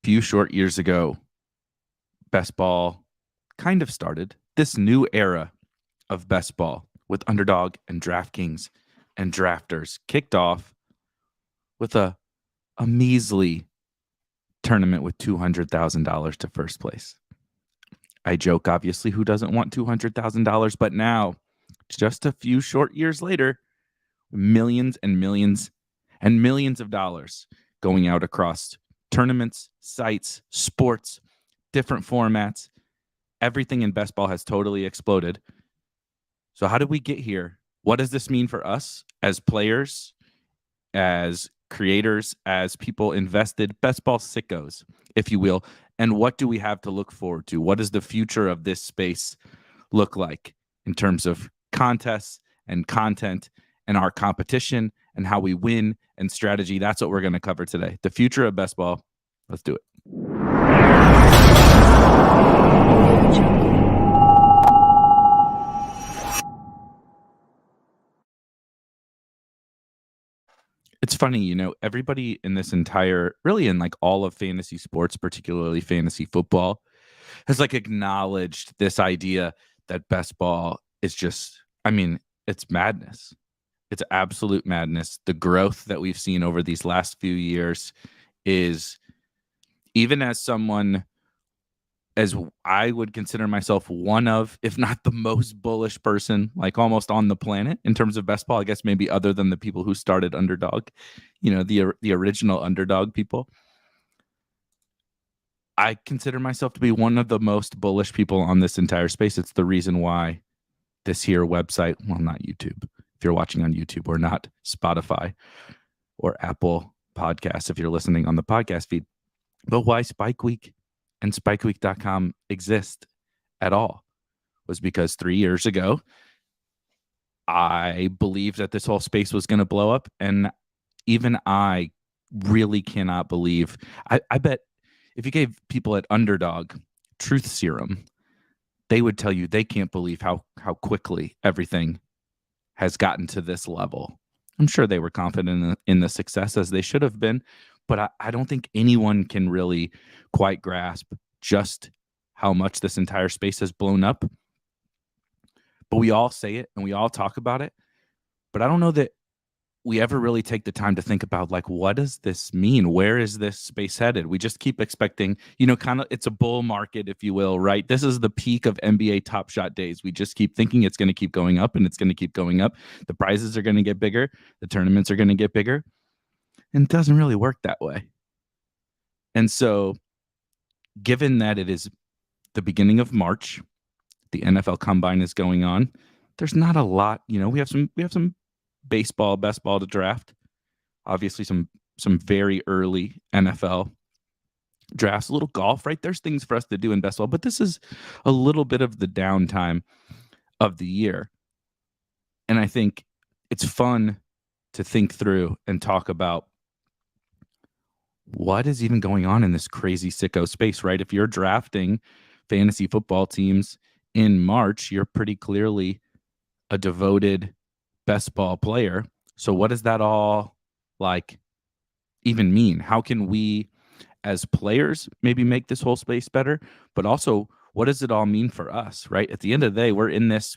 few short years ago, best ball kind of started. This new era of best ball with Underdog and DraftKings and drafters kicked off with a measly tournament with $200,000 to first place. I joke, obviously, who doesn't want $200,000? But now, just a few short years later, millions and millions and millions of dollars going out across tournaments, sites, sports, different formats. Everything in best ball has totally exploded. So how did we get here? What does this mean for us as players, as creators, as people invested, best ball sickos, if you will? And what do we have to look forward to? What does the future of this space look like in terms of contests and content and our competition and how we win and strategy? That's what we're going to cover today. The future of best ball. Let's do it. It's funny, everybody in this really in like all of fantasy sports, particularly fantasy football, has like acknowledged this idea that best ball is just, it's madness. It's absolute madness. The growth that we've seen over these last few years is, even as someone, as I would consider myself one of, if not the most bullish person, like almost on the planet in terms of best ball, I guess maybe other than the people who started Underdog, the original Underdog people. I consider myself to be one of the most bullish people on this entire space. It's the reason why this here website, well, not YouTube, if you're watching on YouTube, or not Spotify or Apple Podcasts, if you're listening on the podcast feed, but why Spike Week and SpikeWeek.com exist at all was because 3 years ago, I believed that this whole space was going to blow up. And even I really cannot believe, I bet if you gave people at Underdog truth serum, they would tell you they can't believe how quickly everything has gotten to this level. I'm sure they were confident in the success, as they should have been, but I don't think anyone can really quite grasp just how much this entire space has blown up. But we all say it and we all talk about it, but I don't know that we ever really take the time to think about, like, what does this mean? Where is this space headed? We just keep expecting, kind of, it's a bull market, if you will, right? This is the peak of NBA Top Shot days. We just keep thinking it's going to keep going up, and it's going to keep going up. The prizes are going to get bigger. The tournaments are going to get bigger. And it doesn't really work that way. And so, given that it is the beginning of March, the NFL Combine is going on, there's not a lot, we have some baseball, best ball to draft. Obviously, some very early NFL drafts, a little golf, right? There's things for us to do in best ball, but this is a little bit of the downtime of the year. And I think it's fun to think through and talk about what is even going on in this crazy sicko space, right? If you're drafting fantasy football teams in March, you're pretty clearly a devoted best ball player. So what does that all like even mean? How can we as players maybe make this whole space better? But also, what does it all mean for us, right? At the end of the day, we're in this,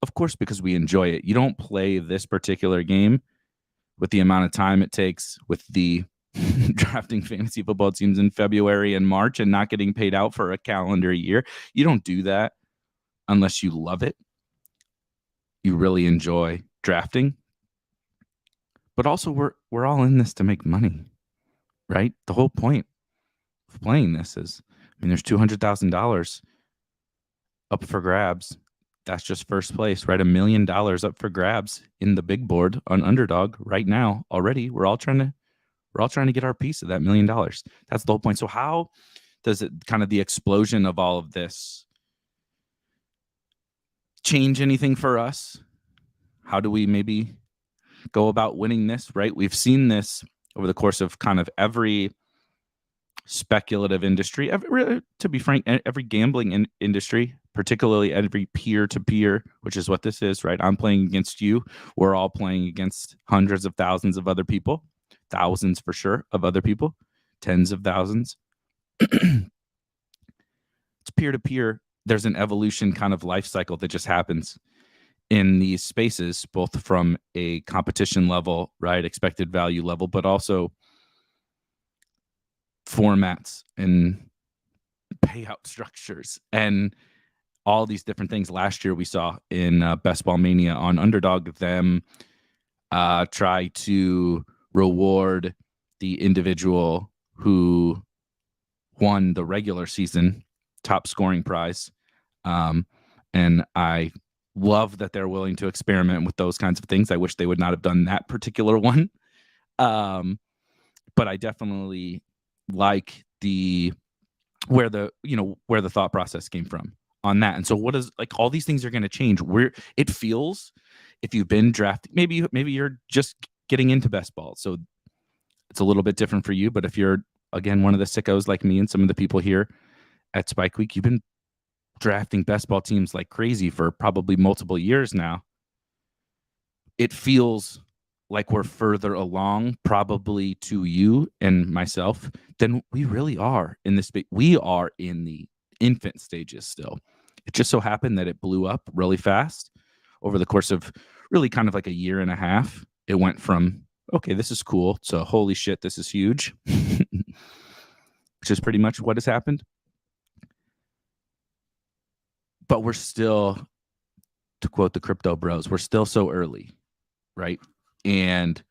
of course, because we enjoy it. You don't play this particular game with the amount of time it takes with the drafting fantasy football teams in February and March and not getting paid out for a calendar year. You don't do that unless you love it. You really enjoy drafting. But also, we're all in this to make money, right? The whole point of playing this is, there's $200,000 up for grabs. That's just first place, right? $1 million up for grabs in the big board on Underdog right now already. We're all trying to get our piece of that $1 million. That's the whole point. So how does it, kind of the explosion of all of this, change anything for us? How do we maybe go about winning this, right? We've seen this over the course of kind of every speculative industry, to be frank, every gambling industry, particularly every peer-to-peer, which is what this is, right? I'm playing against you. We're all playing against hundreds of thousands of other people, thousands for sure of other people, tens of thousands it's peer-to-peer. There's an evolution kind of life cycle that just happens in these spaces, both from a competition level, right, expected value level, but also formats and payout structures and all these different things. Last year we saw in Best Ball Mania on Underdog them try to reward the individual who won the regular season top scoring prize. And I love that they're willing to experiment with those kinds of things. I wish they would not have done that particular one. But I definitely like where the thought process came from on that. And so what is, like, all these things are going to change. It feels, if you've been drafted, maybe you're just getting into best ball, so it's a little bit different for you. But if you're, again, one of the sickos like me and some of the people here at Spike Week, you've been drafting best ball teams like crazy for probably multiple years now. It feels like we're further along, probably to you and myself, than we really are in this. We are in the infant stages still. It just so happened that it blew up really fast over the course of really kind of like a year and a half. It went from, okay, this is cool, so holy shit, this is huge, which is pretty much what has happened. But we're still, to quote the crypto bros, we're still so early, right? And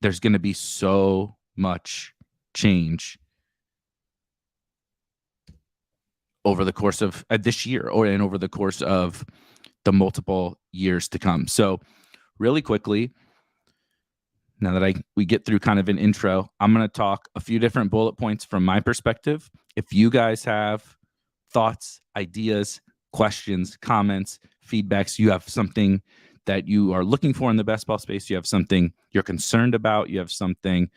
there's going to be so much change over the course of this year, and over the course of the multiple years to come. So really quickly, now that we get through kind of an intro, I'm going to talk a few different bullet points from my perspective. If you guys have thoughts, ideas, questions, comments, feedbacks, you have something that you are looking for in the best ball space, you have something you're concerned about, you have something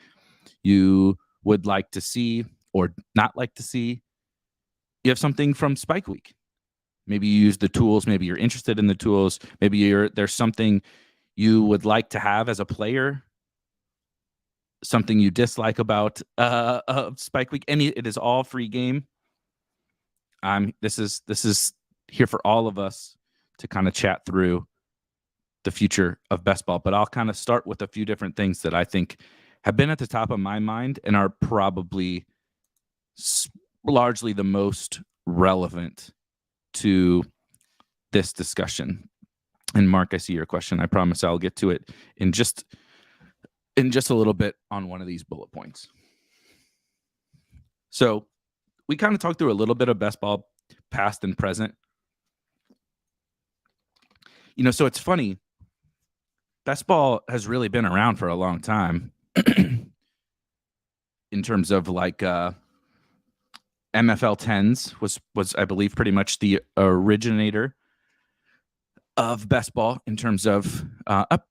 you would like to see or not like to see, you have something from Spike Week. Maybe you use the tools, maybe you're interested in the tools, maybe there's something you would like to have as a player, something you dislike about Spike Week. It is all free game. This is here for all of us to kind of chat through the future of best ball. But I'll kind of start with a few different things that I think have been at the top of my mind and are probably largely the most relevant to this discussion. And Mark, I see your question. I promise I'll get to it in just a little bit on one of these bullet points. So we kind of talked through a little bit of best ball, past and present. So it's funny. Best ball has really been around for a long time in terms of like MFL 10s was I believe pretty much the originator of best ball in terms of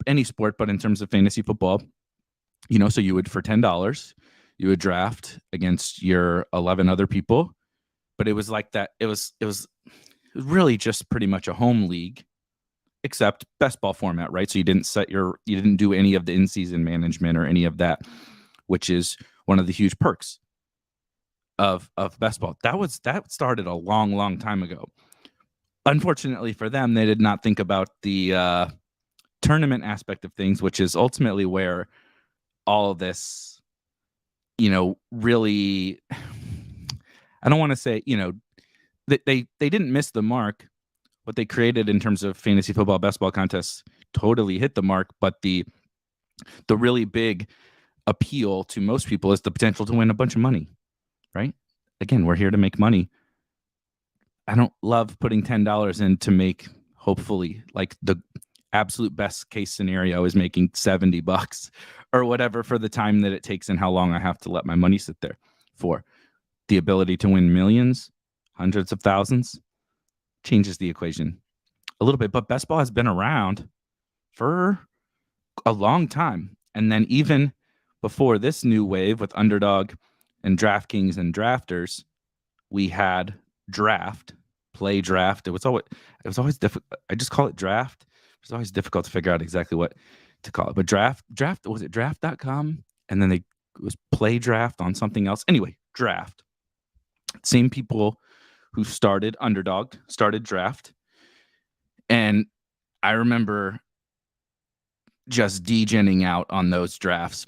any sport, but in terms of fantasy football. So you would, for $10, you would draft against your 11 other people, but it was like that. It was really just pretty much a home league, except best ball format, right? So you didn't do any of the in-season management or any of that, which is one of the huge perks of best ball. That started a long time ago. Unfortunately for them, they did not think about the tournament aspect of things, which is ultimately where all of this, really, I don't want to say, that they didn't miss the mark. What they created in terms of fantasy football, best ball contests totally hit the mark. But the really big appeal to most people is the potential to win a bunch of money, right? Again, we're here to make money. I don't love putting $10 in to make, hopefully, like the absolute best case scenario is making $70 or whatever for the time that it takes and how long I have to let my money sit there for. The ability to win millions, hundreds of thousands, changes the equation a little bit. But best ball has been around for a long time. And then even before this new wave with Underdog and DraftKings and Drafters, we had play draft. It was always difficult. I just call it draft. It was always difficult to figure out exactly what to call it. But draft, was it draft.com? And then it was play draft on something else. Anyway, draft. Same people who started Underdog, started Draft. And I remember just degenning out on those drafts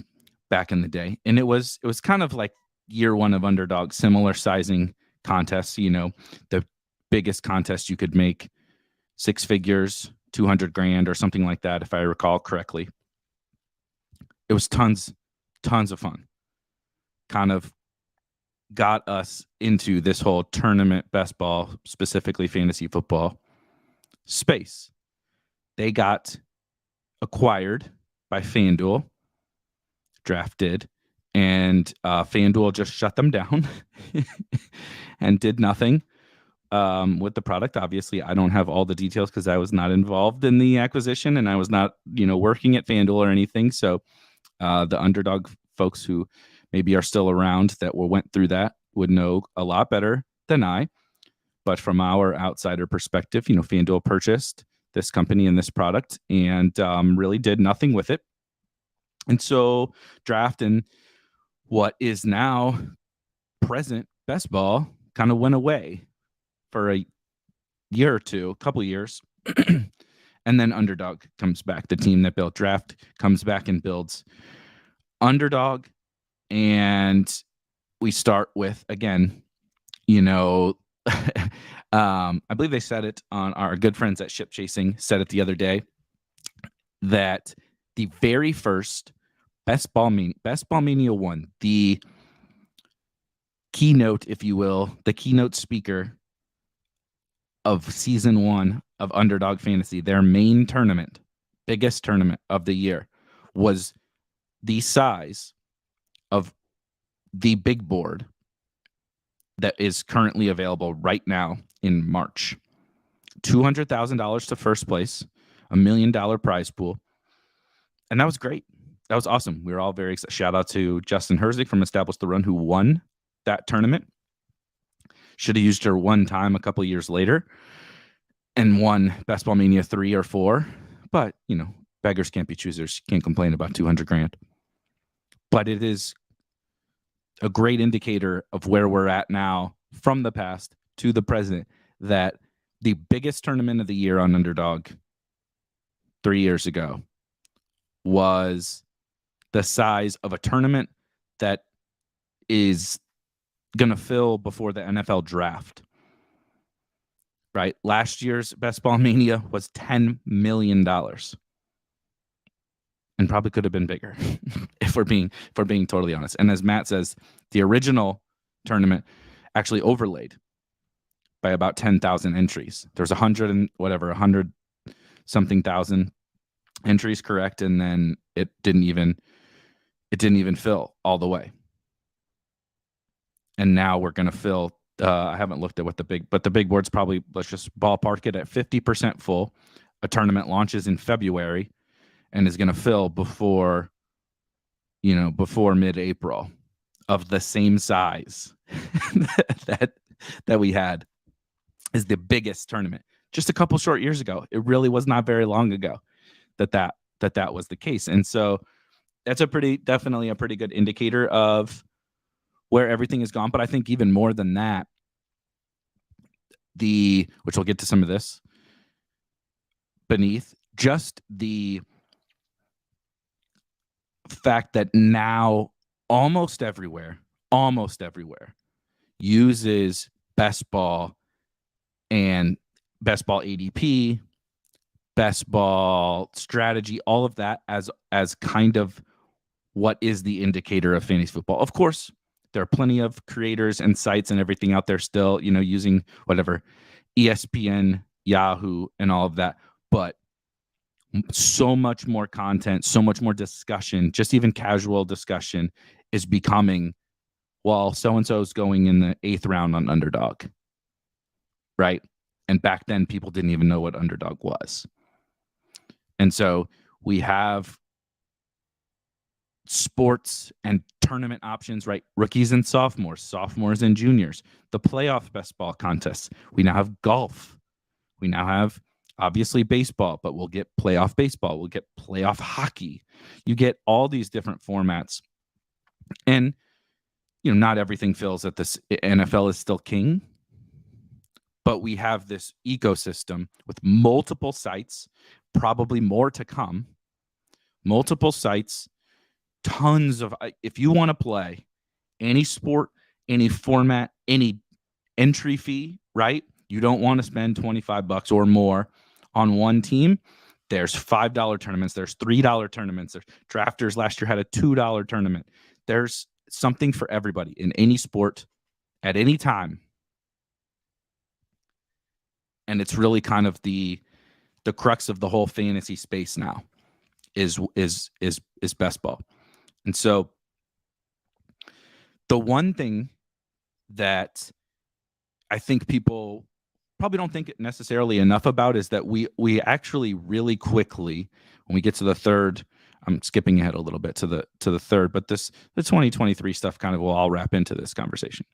back in the day. And it was kind of like year one of Underdog, similar sizing contests, the biggest contest you could make, 6 figures, 200 grand or something like that, if I recall correctly. It was tons of fun. Kind of got us into this whole tournament best ball, specifically fantasy football space. They got acquired by FanDuel, drafted, and FanDuel just shut them down and did nothing with the product. Obviously, I don't have all the details because I was not involved in the acquisition and I was not, working at FanDuel or anything. So the Underdog folks who maybe are still around that went through that would know a lot better than I. But from our outsider perspective, FanDuel purchased this company and this product and really did nothing with it. And so Draft and what is now present Best Ball kind of went away for a year or two, a couple of years. And then Underdog comes back. The team that built Draft comes back and builds Underdog. And we start with, again, I believe they said it on our good friends at Ship Chasing, said it the other day, that the very first Best Ball Mania 1, the keynote, if you will, the keynote speaker of season 1 of Underdog Fantasy, their main tournament, biggest tournament of the year, was the size of the big board that is currently available right now in March. $200,000 to first place, $1 million prize pool. And that was great. That was awesome. We were all very excited. Shout out to Justin Herzig from Establish the Run, who won that tournament. Should have used her one time a couple years later and won Best Ball Mania 3 or 4. But, beggars can't be choosers. Can't complain about 200 grand. But it is a great indicator of where we're at now from the past to the present, that the biggest tournament of the year on Underdog 3 years ago was the size of a tournament that is going to fill before the NFL draft. Right? Last year's Best Ball Mania was $10 million. And probably could have been bigger if we're being totally honest. And as Matt says, the original tournament actually overlaid by about 10,000 entries. There's 100 something thousand entries, correct? And then it didn't even fill all the way. And now we're going to fill. I haven't looked at what the big board's probably, let's just ballpark it at 50% full. A tournament launches in February and is going to fill before mid-April, of the same size that we had is the biggest tournament just a couple short years ago. It really was not very long ago that was the case. And so that's definitely a pretty good indicator of where everything has gone. But I think even more than that, which we'll get to some of this beneath, just the fact that now almost everywhere uses Best Ball and Best Ball ADP, Best Ball strategy, all of that as kind of what is the indicator of fantasy football. Of course, there are plenty of creators and sites and everything out there still, using whatever, ESPN, Yahoo, and all of that. But so much more content, so much more discussion, just even casual discussion is becoming, well, so-and-so is going in the 8th round on Underdog, right? And back then, people didn't even know what Underdog was. And so we have sports and tournament options, right? Rookies and sophomores and juniors, the playoff best ball contests. We now have golf. We now have obviously baseball, but we'll get playoff baseball. We'll get playoff hockey. You get all these different formats. And, not everything feels that this NFL is still king, but we have this ecosystem with multiple sites, probably more to come, multiple sites, tons of, if you want to play any sport, any format, any entry fee, right? You don't want to spend $25 or more on one team. There's $5 tournaments. There's $3 tournaments. There's Drafters last year had a $2 tournament. There's something for everybody in any sport at any time. And it's really kind of the crux of the whole fantasy space now is best ball. And so the one thing that I think people probably don't think necessarily enough about is that we actually really quickly, when we get to the third, I'm skipping ahead a little bit to the third, but the 2023 stuff kind of will all wrap into this conversation.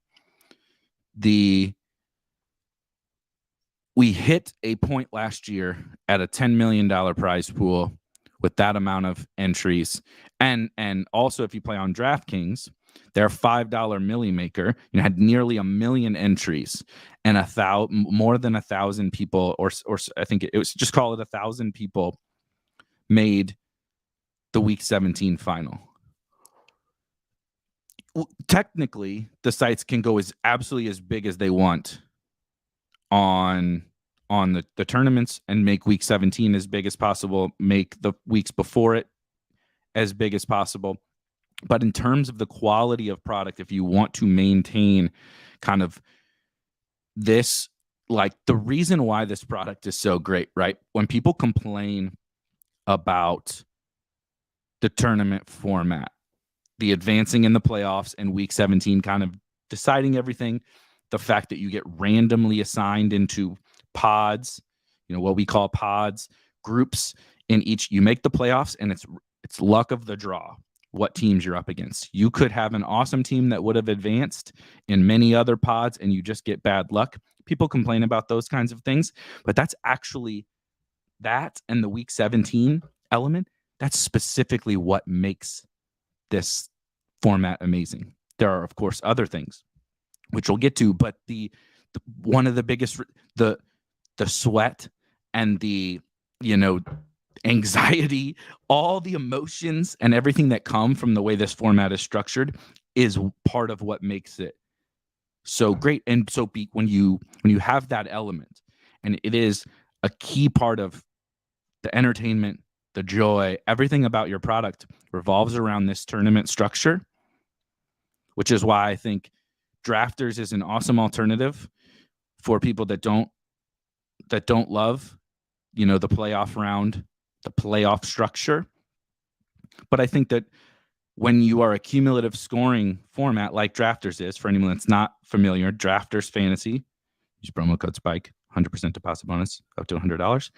We hit a point last year at a $10 million prize pool with that amount of entries. And also, if you play on DraftKings, their $5 Millie Maker had nearly 1 million entries and more than 1,000 people, or I think it was, just call it 1,000 people, made the Week 17 final. Technically, the sites can go absolutely as big as they want on the tournaments and make Week 17 as big as possible, make the weeks before it as big as possible. But in terms of the quality of product, if you want to maintain kind of this, like the reason why this product is so great, right? When people complain about the tournament format, the advancing in the playoffs and Week 17 kind of deciding everything, the fact that you get randomly assigned into pods, what we call pods, groups in each, you make the playoffs and it's luck of the draw what teams you're up against. You could have an awesome team that would have advanced in many other pods and you just get bad luck. People complain about those kinds of things, but that's actually that, and the Week 17 element, that's specifically what makes this format amazing. There are, of course, other things which we'll get to, but the one of the biggest, the sweat and the anxiety, all the emotions and everything that come from the way this format is structured is part of what makes it so great. And so when you have that element, and it is a key part of the entertainment, the joy, everything about your product revolves around this tournament structure, which is why I think Drafters is an awesome alternative for people that don't love, the playoff round, the playoff structure. But I think that when you are a cumulative scoring format like Drafters is, for anyone that's not familiar, Drafters Fantasy, use promo code SPIKE, 100% deposit bonus up to $100.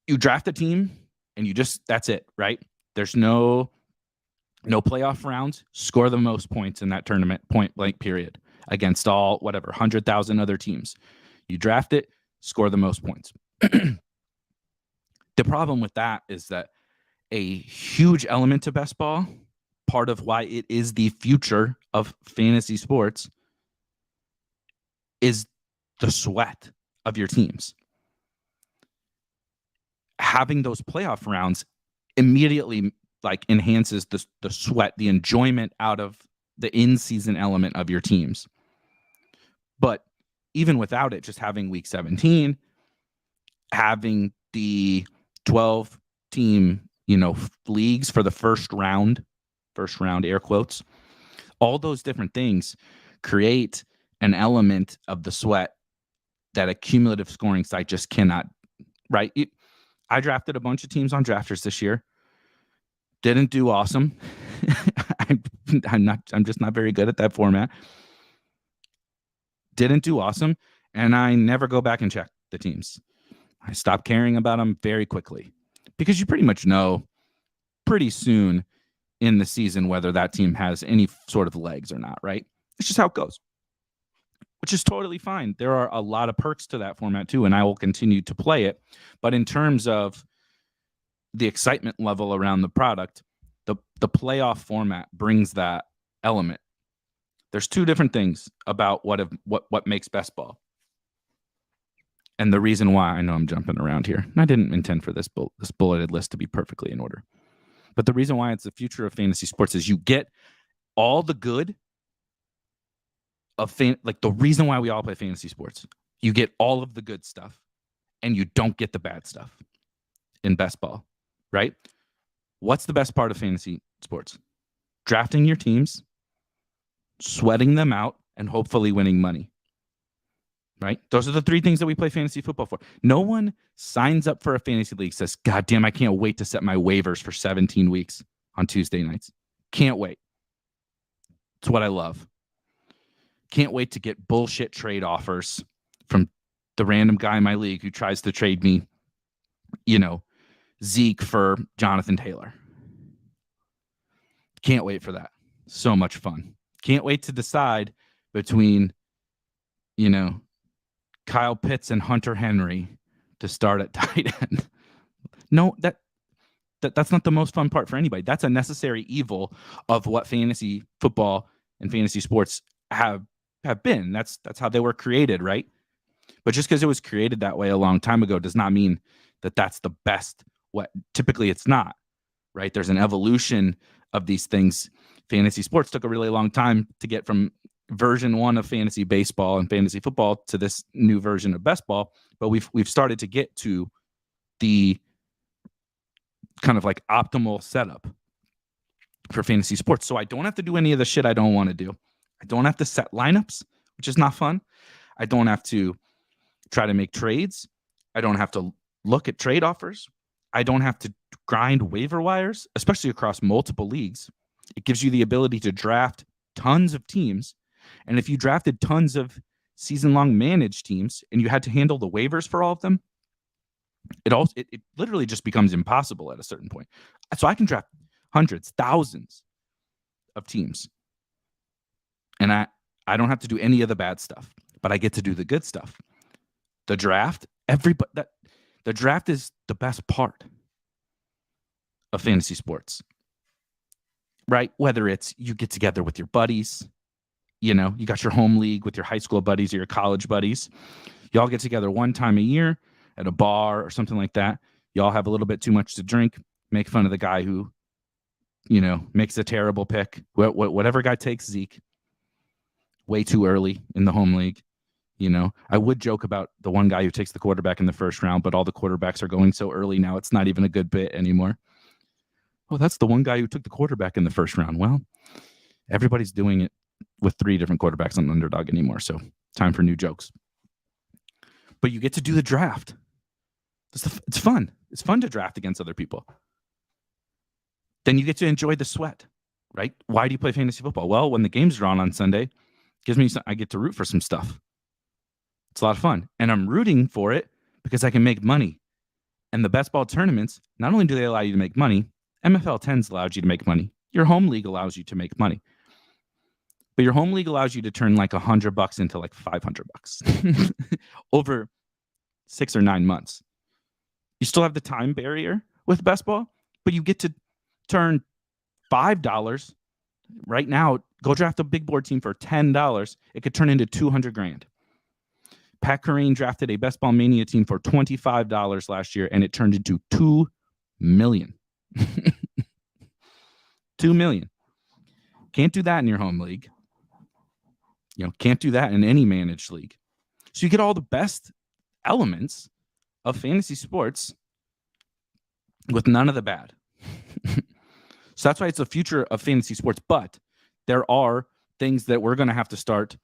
You draft a team and that's it, right? There's no playoff rounds, score the most points in that tournament, point blank period, against all, 100,000 other teams. You draft it, score the most points. The problem with that is that a huge element to best ball, part of why it is the future of fantasy sports, is the sweat of your teams. Having those playoff rounds immediately enhances the sweat, the enjoyment out of the in-season element of your teams. But even without it, just having Week 17, having the 12-team, leagues for the first round, air quotes, all those different things create an element of the sweat that a cumulative scoring site just cannot, right? I drafted a bunch of teams on Drafters this year. Didn't do awesome. I'm just not very good at that format. Didn't do awesome. And I never go back and check the teams. I stopped caring about them very quickly because you pretty much know pretty soon in the season whether that team has any sort of legs or not, right? It's just how it goes, which is totally fine. There are a lot of perks to that format too, and I will continue to play it. But in terms of the excitement level around the product, the playoff format brings that element. There's two different things about what makes best ball. And the reason why, I know I'm jumping around here, and I didn't intend for this bulleted list to be perfectly in order. But the reason why it's the future of fantasy sports is you get all the good of like the reason why we all play fantasy sports. You get all of the good stuff and you don't get the bad stuff in best ball, right? What's the best part of fantasy sports? Drafting your teams, sweating them out, and hopefully winning money. Right? Those are the three things that we play fantasy football for. No one signs up for a fantasy league, says, God damn, I can't wait to set my waivers for 17 weeks on Tuesday nights. Can't wait. It's what I love. Can't wait to get bullshit trade offers from the random guy in my league who tries to trade me, Zeke for Jonathan Taylor. Can't wait for that. So much fun. Can't wait to decide between, Kyle Pitts and Hunter Henry to start at tight end. No, that's not the most fun part for anybody. That's a necessary evil of what fantasy football and fantasy sports have been. That's how they were created, right? But just because it was created that way a long time ago does not mean that that's the best. What typically it's not, right? There's an evolution of these things. Fantasy sports took a really long time to get from version 1 of fantasy baseball and fantasy football to this new version of best ball, but we've started to get to the kind of like optimal setup for fantasy sports. So I don't have to do any of the shit I don't want to do. I don't have to set lineups, which is not fun. I don't have to try to make trades. I don't have to look at trade offers. I don't have to grind waiver wires, especially across multiple leagues. It gives you the ability to draft tons of teams. And if you drafted tons of season-long managed teams and you had to handle the waivers for all of them, it literally just becomes impossible at a certain point. So I can draft hundreds, thousands of teams. And I don't have to do any of the bad stuff, but I get to do the good stuff. The draft, the draft is the best part of fantasy sports, right? Whether it's you get together with your buddies, you got your home league with your high school buddies or your college buddies. Y'all get together one time a year at a bar or something like that. Y'all have a little bit too much to drink, make fun of the guy who, makes a terrible pick. Whatever guy takes Zeke way too early in the home league. I would joke about the one guy who takes the quarterback in the first round, but all the quarterbacks are going so early now, it's not even a good bit anymore. Oh, that's the one guy who took the quarterback in the first round. Well, everybody's doing it with 3 different quarterbacks on the underdog anymore. So time for new jokes. But you get to do the draft. It's fun. It's fun to draft against other people. Then you get to enjoy the sweat, right? Why do you play fantasy football? Well, when the game's drawn on Sunday, I get to root for some stuff. It's a lot of fun. And I'm rooting for it because I can make money. And the best ball tournaments, not only do they allow you to make money, MFL 10s allows you to make money. Your home league allows you to make money. But your home league allows you to turn like $100 into like $500 over 6 or 9 months. You still have the time barrier with best ball, but you get to turn $5 right now. Go draft a big board team for $10. It could turn into $200,000. Pat Corrine drafted a best ball mania team for $25 last year, and it turned into $2 million. $2 million. Can't do that in your home league. Can't do that in any managed league. So you get all the best elements of fantasy sports with none of the bad. So that's why it's the future of fantasy sports. But there are things that we're going to have to start.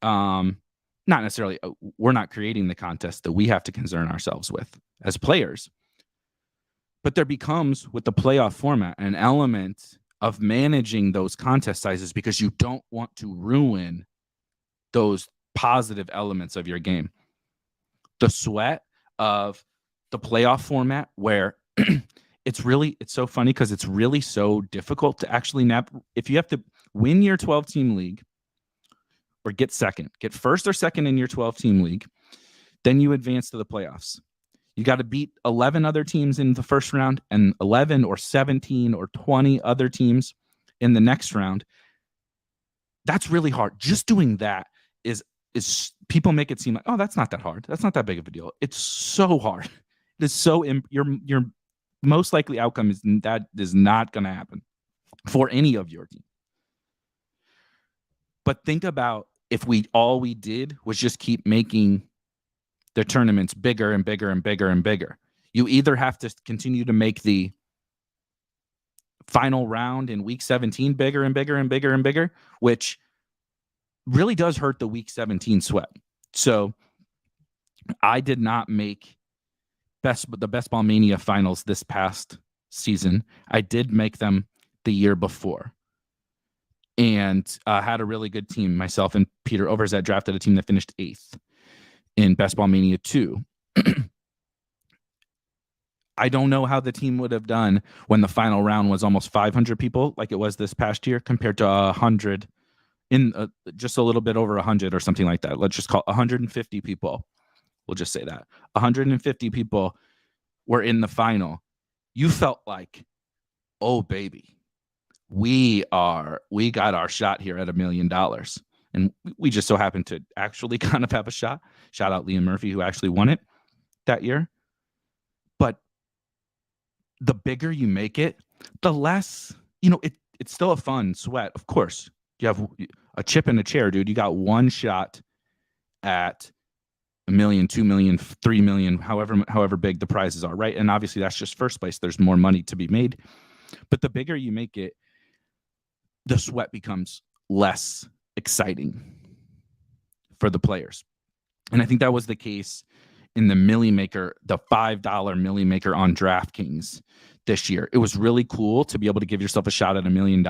Not necessarily, we're not creating the contest that we have to concern ourselves with as players. But there becomes, with the playoff format, an element of managing those contest sizes because you don't want to ruin those positive elements of your game. The sweat of the playoff format where it's so funny because it's really so difficult to actually if you have to win your 12-team league or get first or second in your 12-team league, then you advance to the playoffs. You got to beat 11 other teams in the first round and 11 or 17 or 20 other teams in the next round. That's really hard. Just doing that is people make it seem like, oh, that's not that hard. That's not that big of a deal. It's so hard. It is so your most likely outcome is that is not going to happen for any of your team. But think about if all we did was just keep making the tournaments bigger and bigger and bigger and bigger. You either have to continue to make the final round in week 17 bigger and bigger and bigger and bigger, which really does hurt the week 17 sweat. So I did not make the Best Ball Mania finals this past season. I did make them the year before, and had a really good team. Myself and Peter Overzet drafted a team that finished 8th in Best Ball Mania 2. I don't know how the team would have done when the final round was almost 500 people like it was this past year compared to 100 in just a little bit over 100 or something like that. Let's just call 150 people. We'll just say that 150 people were in the final. You felt like, oh baby, we got our shot here at $1 million. And we just so happened to actually kind of have a shot. Shout out Liam Murphy, who actually won it that year. But the bigger you make it, the less, it's still a fun sweat. Of course, you have a chip in a chair, dude. You got one shot at $1 million, $2 million, $3 million, however big the prizes are, right? And obviously that's just first place. There's more money to be made. But the bigger you make it, the sweat becomes less exciting for the players. And I think that was the case in the Millie Maker, the $5 Millie Maker on DraftKings this year. It was really cool to be able to give yourself a shot at $1 million,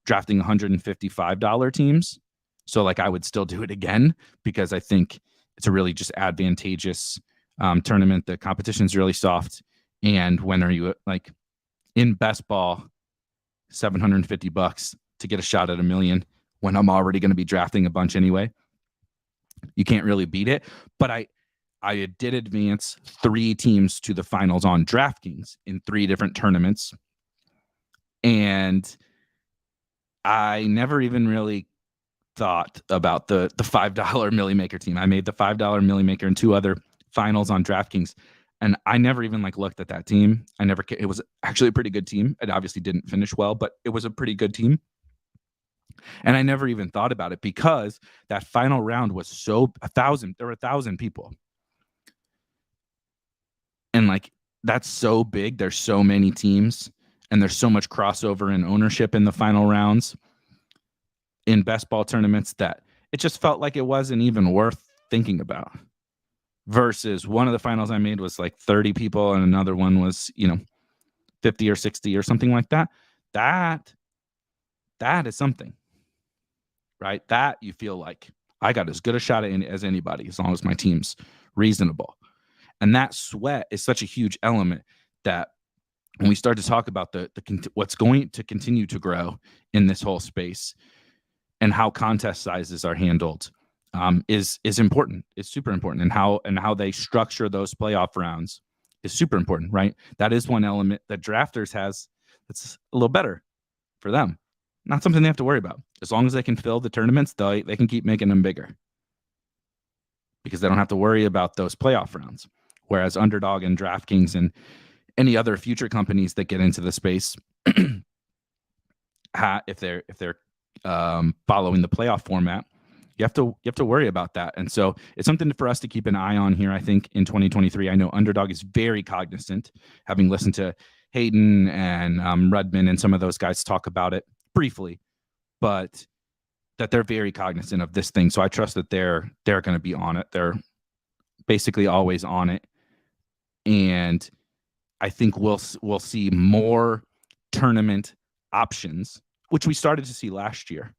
drafting $155 teams. So like I would still do it again because I think it's a really just advantageous tournament. The competition's really soft. And when are you like in best ball, $750 to get a shot at $1 million when I'm already going to be drafting a bunch anyway? You can't really beat it. But I did advance 3 teams to the finals on DraftKings in 3 different tournaments. And I never even really thought about the $5 Millie Maker team. I made the $5 Millie Maker in 2 other finals on DraftKings. And I never even looked at that team. It was actually a pretty good team. It obviously didn't finish well, but it was a pretty good team. And I never even thought about it because that final round was there were 1,000 people. And that's so big. There's so many teams and there's so much crossover and ownership in the final rounds in best ball tournaments that it just felt like it wasn't even worth thinking about. Versus one of the finals I made was 30 people and another one was, 50 or 60 or something like that. That is something, right? That you feel like I got as good a shot as anybody as long as my team's reasonable. And that sweat is such a huge element that when we start to talk about what's going to continue to grow in this whole space and how contest sizes are handled, is important. It's super important. And how they structure those playoff rounds is super important, right? That is one element that drafters has that's a little better for them. Not something they have to worry about. As long as they can fill the tournaments, they can keep making them bigger because they don't have to worry about those playoff rounds. Whereas Underdog and DraftKings and any other future companies that get into the space, if they're following the playoff format, you have to worry about that. And so it's something for us to keep an eye on here, I think, in 2023. I know Underdog is very cognizant, having listened to Hayden and Rudman and some of those guys talk about it briefly, but that they're very cognizant of this thing. So I trust that they're going to be on it. They're basically always on it. And I think we'll see more tournament options, which we started to see last year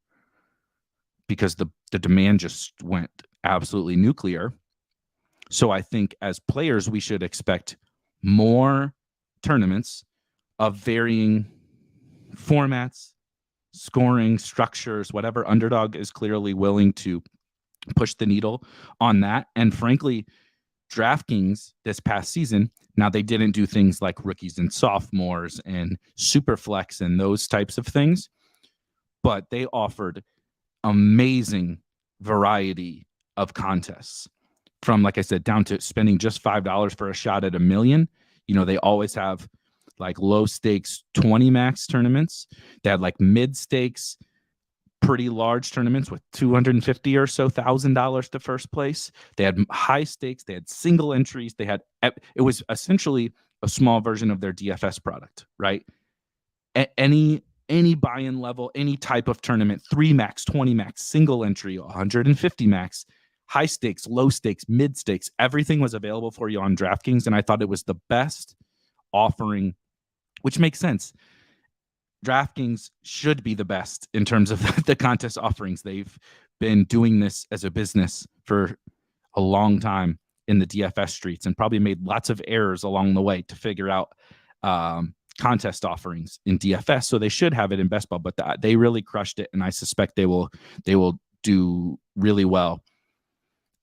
because the demand just went absolutely nuclear. So I think as players, we should expect more tournaments of varying formats, scoring, structures, whatever. Underdog is clearly willing to push the needle on that. And frankly, DraftKings this past season, now they didn't do things like rookies and sophomores and super flex and those types of things, but they offered amazing variety of contests, from, like I said, down to spending just $5 for a shot at $1 million. They always have like low stakes 20 max tournaments. They had like mid stakes, pretty large tournaments with $250 or so $1,000 to first place. They had high stakes. They had single entries. It was essentially a small version of their DFS product, right? Any buy-in level, any type of tournament, 3 max, 20 max, single entry, 150 max, high stakes, low stakes, mid stakes, everything was available for you on DraftKings. And I thought it was the best offering, which makes sense. DraftKings should be the best in terms of the contest offerings. They've been doing this as a business for a long time in the DFS streets, and probably made lots of errors along the way to figure out contest offerings in DFS. So they should have it in best ball, but they really crushed it, and I suspect they will do really well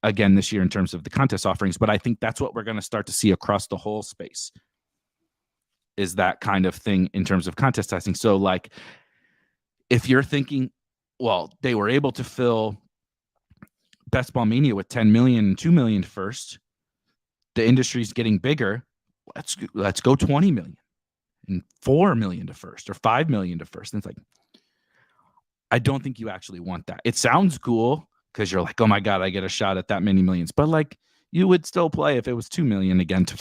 again this year in terms of the contest offerings. But I think that's what we're going to start to see across the whole space, is that kind of thing in terms of contest testing. So like, if you're thinking, well, they were able to fill Best Ball Mania with 10 million, 2 million first, the industry's getting bigger. Let's go 20 million and 4 million to first, or 5 million to first. And it's like, I don't think you actually want that. It sounds cool because you're like, oh my God, I get a shot at that many millions. But like, you would still play if it was 2 million again to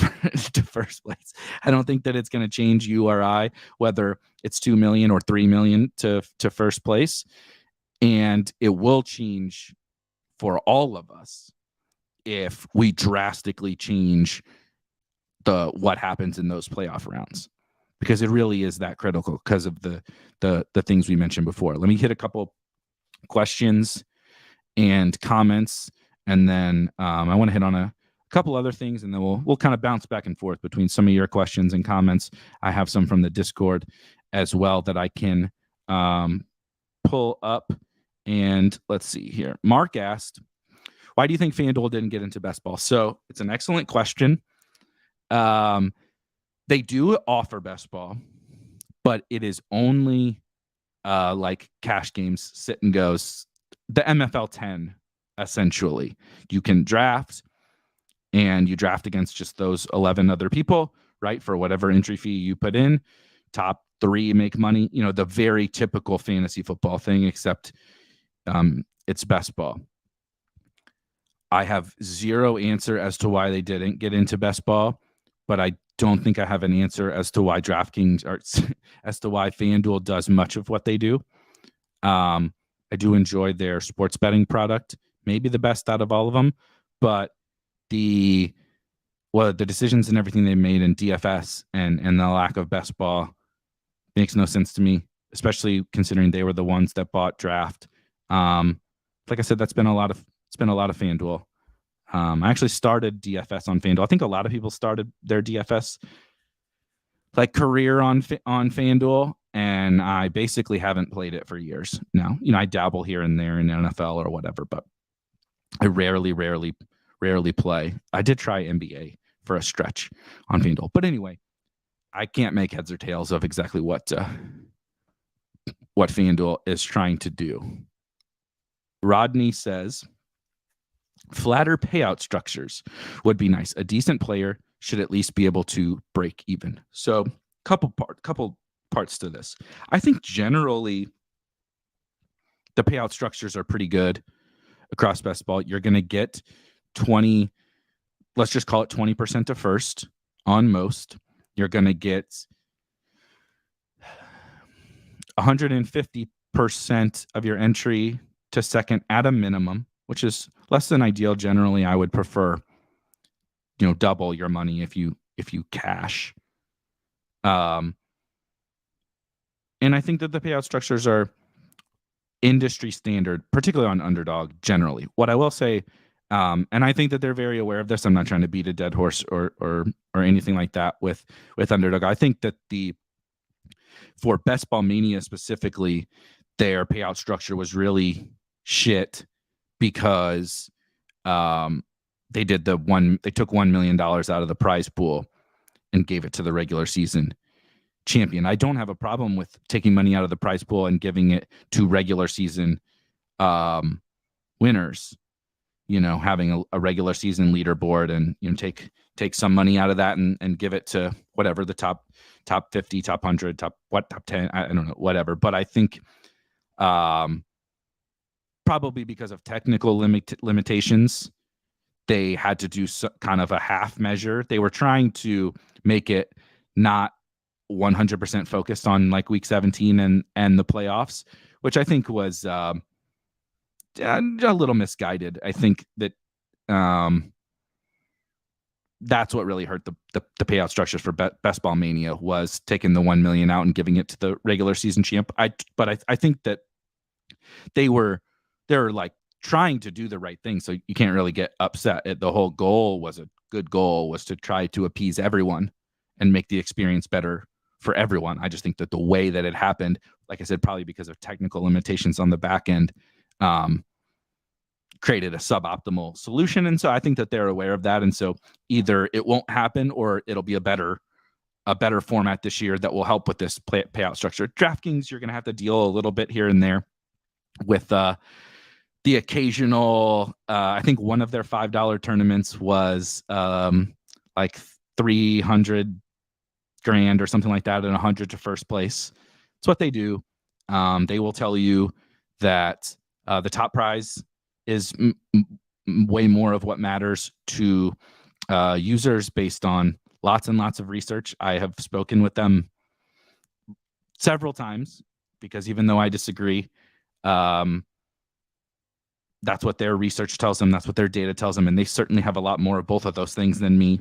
first place. I don't think that it's going to change you or I, whether it's 2 million or 3 million to first place. And it will change for all of us if we drastically change what happens in those playoff rounds, because it really is that critical because of the things we mentioned before. Let me hit a couple questions and comments, and then I want to hit on a couple other things, and then we'll kind of bounce back and forth between some of your questions and comments. I have some from the Discord as well that I can pull up. And let's see here. Mark asked, why do you think FanDuel didn't get into best ball? So it's an excellent question. They do offer best ball, but it is only like cash games, sit and goes, the MFL 10. Essentially, you can draft, and you draft against just those 11 other people, right? For whatever entry fee you put in. Top 3 make money. The very typical fantasy football thing, except it's best ball. I have zero answer as to why they didn't get into best ball, but I don't think I have an answer as to why DraftKings as to why FanDuel does much of what they do. I do enjoy their sports betting product. Maybe the best out of all of them, but the decisions and everything they made in DFS and the lack of best ball makes no sense to me, especially considering they were the ones that bought Draft. Like I said, it's been a lot of FanDuel. I actually started DFS on FanDuel. I think a lot of people started their DFS like career on FanDuel, and I basically haven't played it for years now. I dabble here and there in NFL or whatever, but I rarely play. I did try NBA for a stretch on FanDuel. But anyway, I can't make heads or tails of exactly what FanDuel is trying to do. Rodney says, flatter payout structures would be nice. A decent player should at least be able to break even. So couple parts to this. I think generally the payout structures are pretty good across best ball. You're going to get 20, let's just call it 20% to first on most. You're going to get 150% of your entry to second at a minimum, which is less than ideal. Generally, I would prefer, double your money if you cash. And I think that the payout structures are industry standard, particularly on underdog generally. What I will say, and I think that they're very aware of this. I'm not trying to beat a dead horse or anything like that with underdog. I think that for Best Ball Mania specifically, their payout structure was really shit because they took $1 million out of the prize pool and gave it to the regular season champion. I don't have a problem with taking money out of the prize pool and giving it to regular season winners, having a regular season leaderboard and, take some money out of that and give it to whatever the top 50, top 100, top 10, I don't know, whatever. But I think probably because of technical limitations, they had to do kind of a half measure. They were trying to make it not 100% focused on like week 17 and the playoffs, which I think was a little misguided. I think that that's what really hurt the payout structures for Best Ball Mania, was taking the 1 million out and giving it to the regular season champ. But I think that they're like trying to do the right thing, so you can't really get upset. The whole goal was a good goal, was to try to appease everyone and make the experience better for everyone. I just think that the way that it happened, like I said, probably because of technical limitations on the back end, created a suboptimal solution. And so I think that they're aware of that. And so either it won't happen or it'll be a better format this year that will help with this payout structure. DraftKings, you're going to have to deal a little bit here and there with the occasional, I think one of their $5 tournaments was like 300 grand or something like that, and 100 to first place. It's what they do. They will tell you that the top prize is way more of what matters to users based on lots and lots of research. I have spoken with them several times because even though I disagree, that's what their research tells them. That's what their data tells them. And they certainly have a lot more of both of those things than me.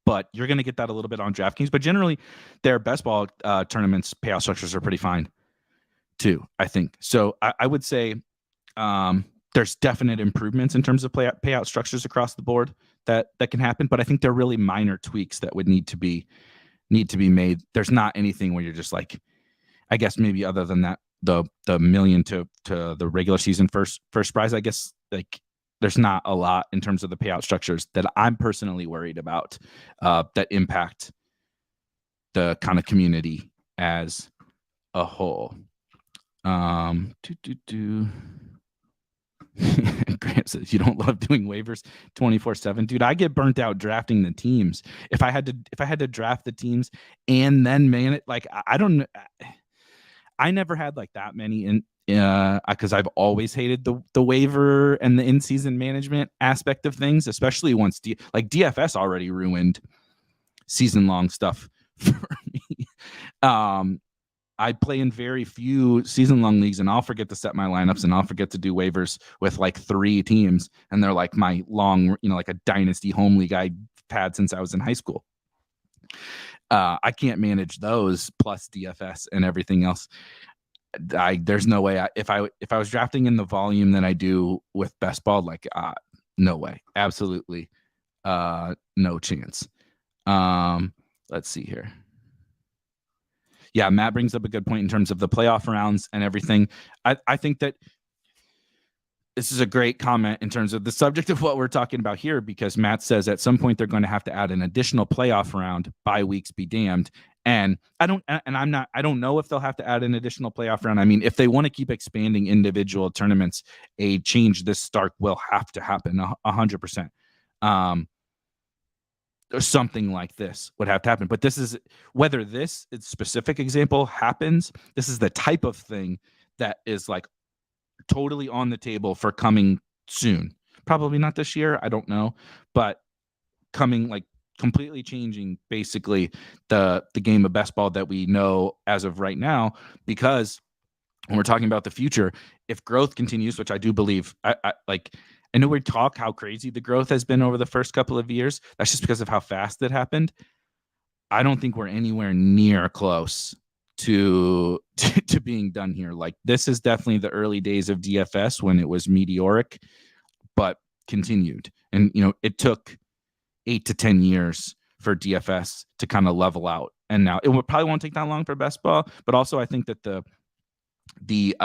But you're going to get that a little bit on DraftKings. But generally, their best ball tournaments payout structures are pretty fine too, I think. So I would say there's definite improvements in terms of payout structures across the board that can happen. But I think they're really minor tweaks that would need to be made. There's not anything where you're just like, I guess maybe other than that, the million to the regular season first prize, I guess, like there's not a lot in terms of the payout structures that I'm personally worried about that impact the kind of community as a whole. Grant says you don't love doing waivers 24/7. Dude, I get burnt out drafting the teams. If I had to draft the teams and then man it, like I never had like that many in because I've always hated the waiver and the in-season management aspect of things, especially once DFS already ruined season-long stuff for me. I play in very few season-long leagues, and I'll forget to set my lineups, and I'll forget to do waivers with like 3 teams, and they're like my long, like a dynasty home league I've had since I was in high school. I can't manage those plus DFS and everything else. There's no way. If I was drafting in the volume that I do with best ball, like no way, absolutely, no chance. Let's see here. Yeah, Matt brings up a good point in terms of the playoff rounds and everything. I think that this is a great comment in terms of the subject of what we're talking about here, because Matt says at some point they're going to have to add an additional playoff round. Bye weeks be damned. And I don't know if they'll have to add an additional playoff round. I mean, if they want to keep expanding individual tournaments, a change this stark will have to happen 100%. Or something like this would have to happen. But this is whether this specific example happens. This is the type of thing that is like totally on the table for coming soon. Probably not this year. I don't know, but coming, like completely changing basically the game of best ball that we know as of right now. Because when we're talking about the future, if growth continues, which I do believe, I know we talk how crazy the growth has been over the first couple of years. That's just because of how fast it happened. I don't think we're anywhere near close to being done here. Like, this is definitely the early days of DFS when it was meteoric, but continued. And, it took 8 to 10 years for DFS to kind of level out. And now it probably won't take that long for best ball, but also I think that the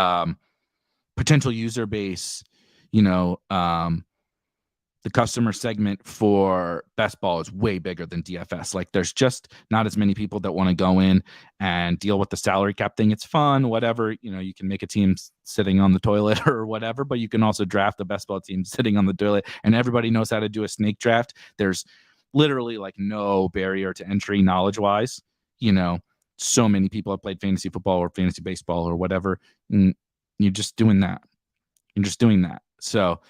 potential user base, the customer segment for best ball is way bigger than DFS. Like there's just not as many people that want to go in and deal with the salary cap thing. It's fun, whatever, you can make a team sitting on the toilet or whatever, but you can also draft a best ball team sitting on the toilet, and everybody knows how to do a snake draft. There's literally like no barrier to entry knowledge wise. So many people have played fantasy football or fantasy baseball or whatever. And you're just doing that. So,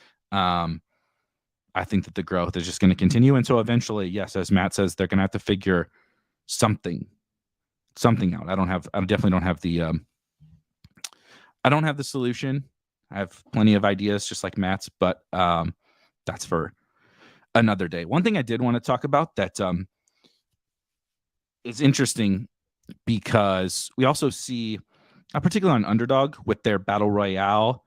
I think that the growth is just going to continue. And so eventually, yes, as Matt says, they're going to have to figure something out. I definitely don't have the, I don't have the solution. I have plenty of ideas just like Matt's, but that's for another day. One thing I did want to talk about that is interesting, because we also see, particularly on Underdog with their Battle Royale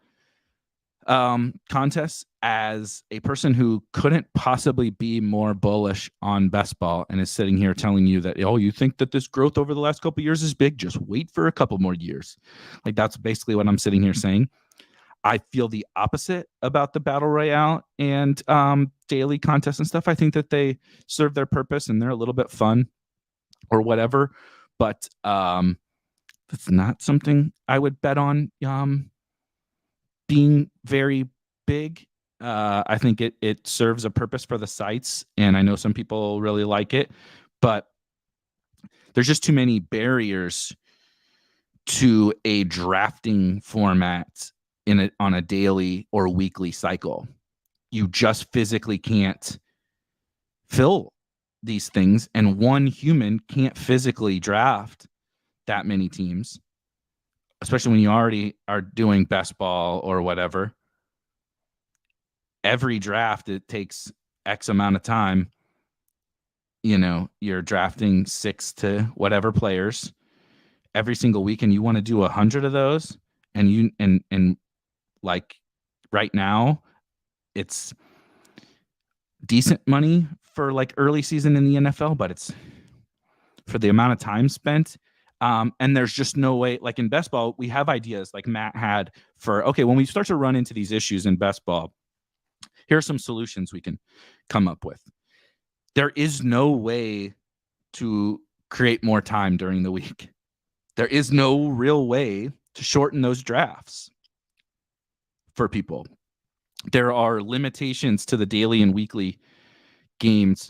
contests, as a person who couldn't possibly be more bullish on best ball and is sitting here telling you that, you think that this growth over the last couple of years is big, just wait for a couple more years. Like that's basically what I'm sitting here saying. I feel the opposite about the Battle Royale and daily contests and stuff. I think that they serve their purpose and they're a little bit fun or whatever, but it's not something I would bet on being very big. I think it serves a purpose for the sites, and I know some people really like it, but there's just too many barriers to a drafting format on a daily or weekly cycle. You just physically can't fill these things, and one human can't physically draft that many teams, especially when you already are doing best ball or whatever. Every draft, it takes X amount of time. You're drafting 6 to whatever players every single week, and you want to do 100 of those. And like right now, it's decent money for like early season in the NFL, but it's for the amount of time spent. And there's just no way, like in best ball, we have ideas like Matt had for, okay, when we start to run into these issues in best ball, here are some solutions we can come up with. There is no way to create more time during the week. There is no real way to shorten those drafts for people. There are limitations to the daily and weekly games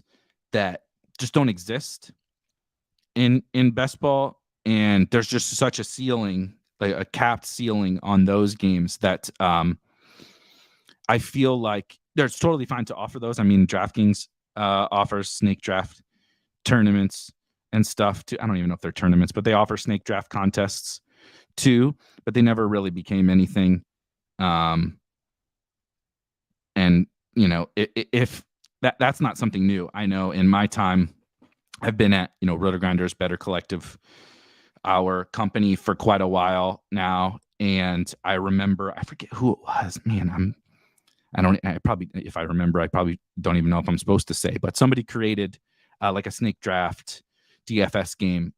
that just don't exist in best ball. And there's just such a ceiling, like a capped ceiling on those games that I feel like it's totally fine to offer those. I mean, DraftKings offers snake draft tournaments and stuff too. I don't even know if they're tournaments, but they offer snake draft contests too, but they never really became anything. And if that's not something new, I know in my time, I've been at, Roto-Grinders, Better Collective, our company, for quite a while now. And I remember, I forget who it was, man. If I remember, I probably don't even know if I'm supposed to say, but somebody created like a snake draft DFS game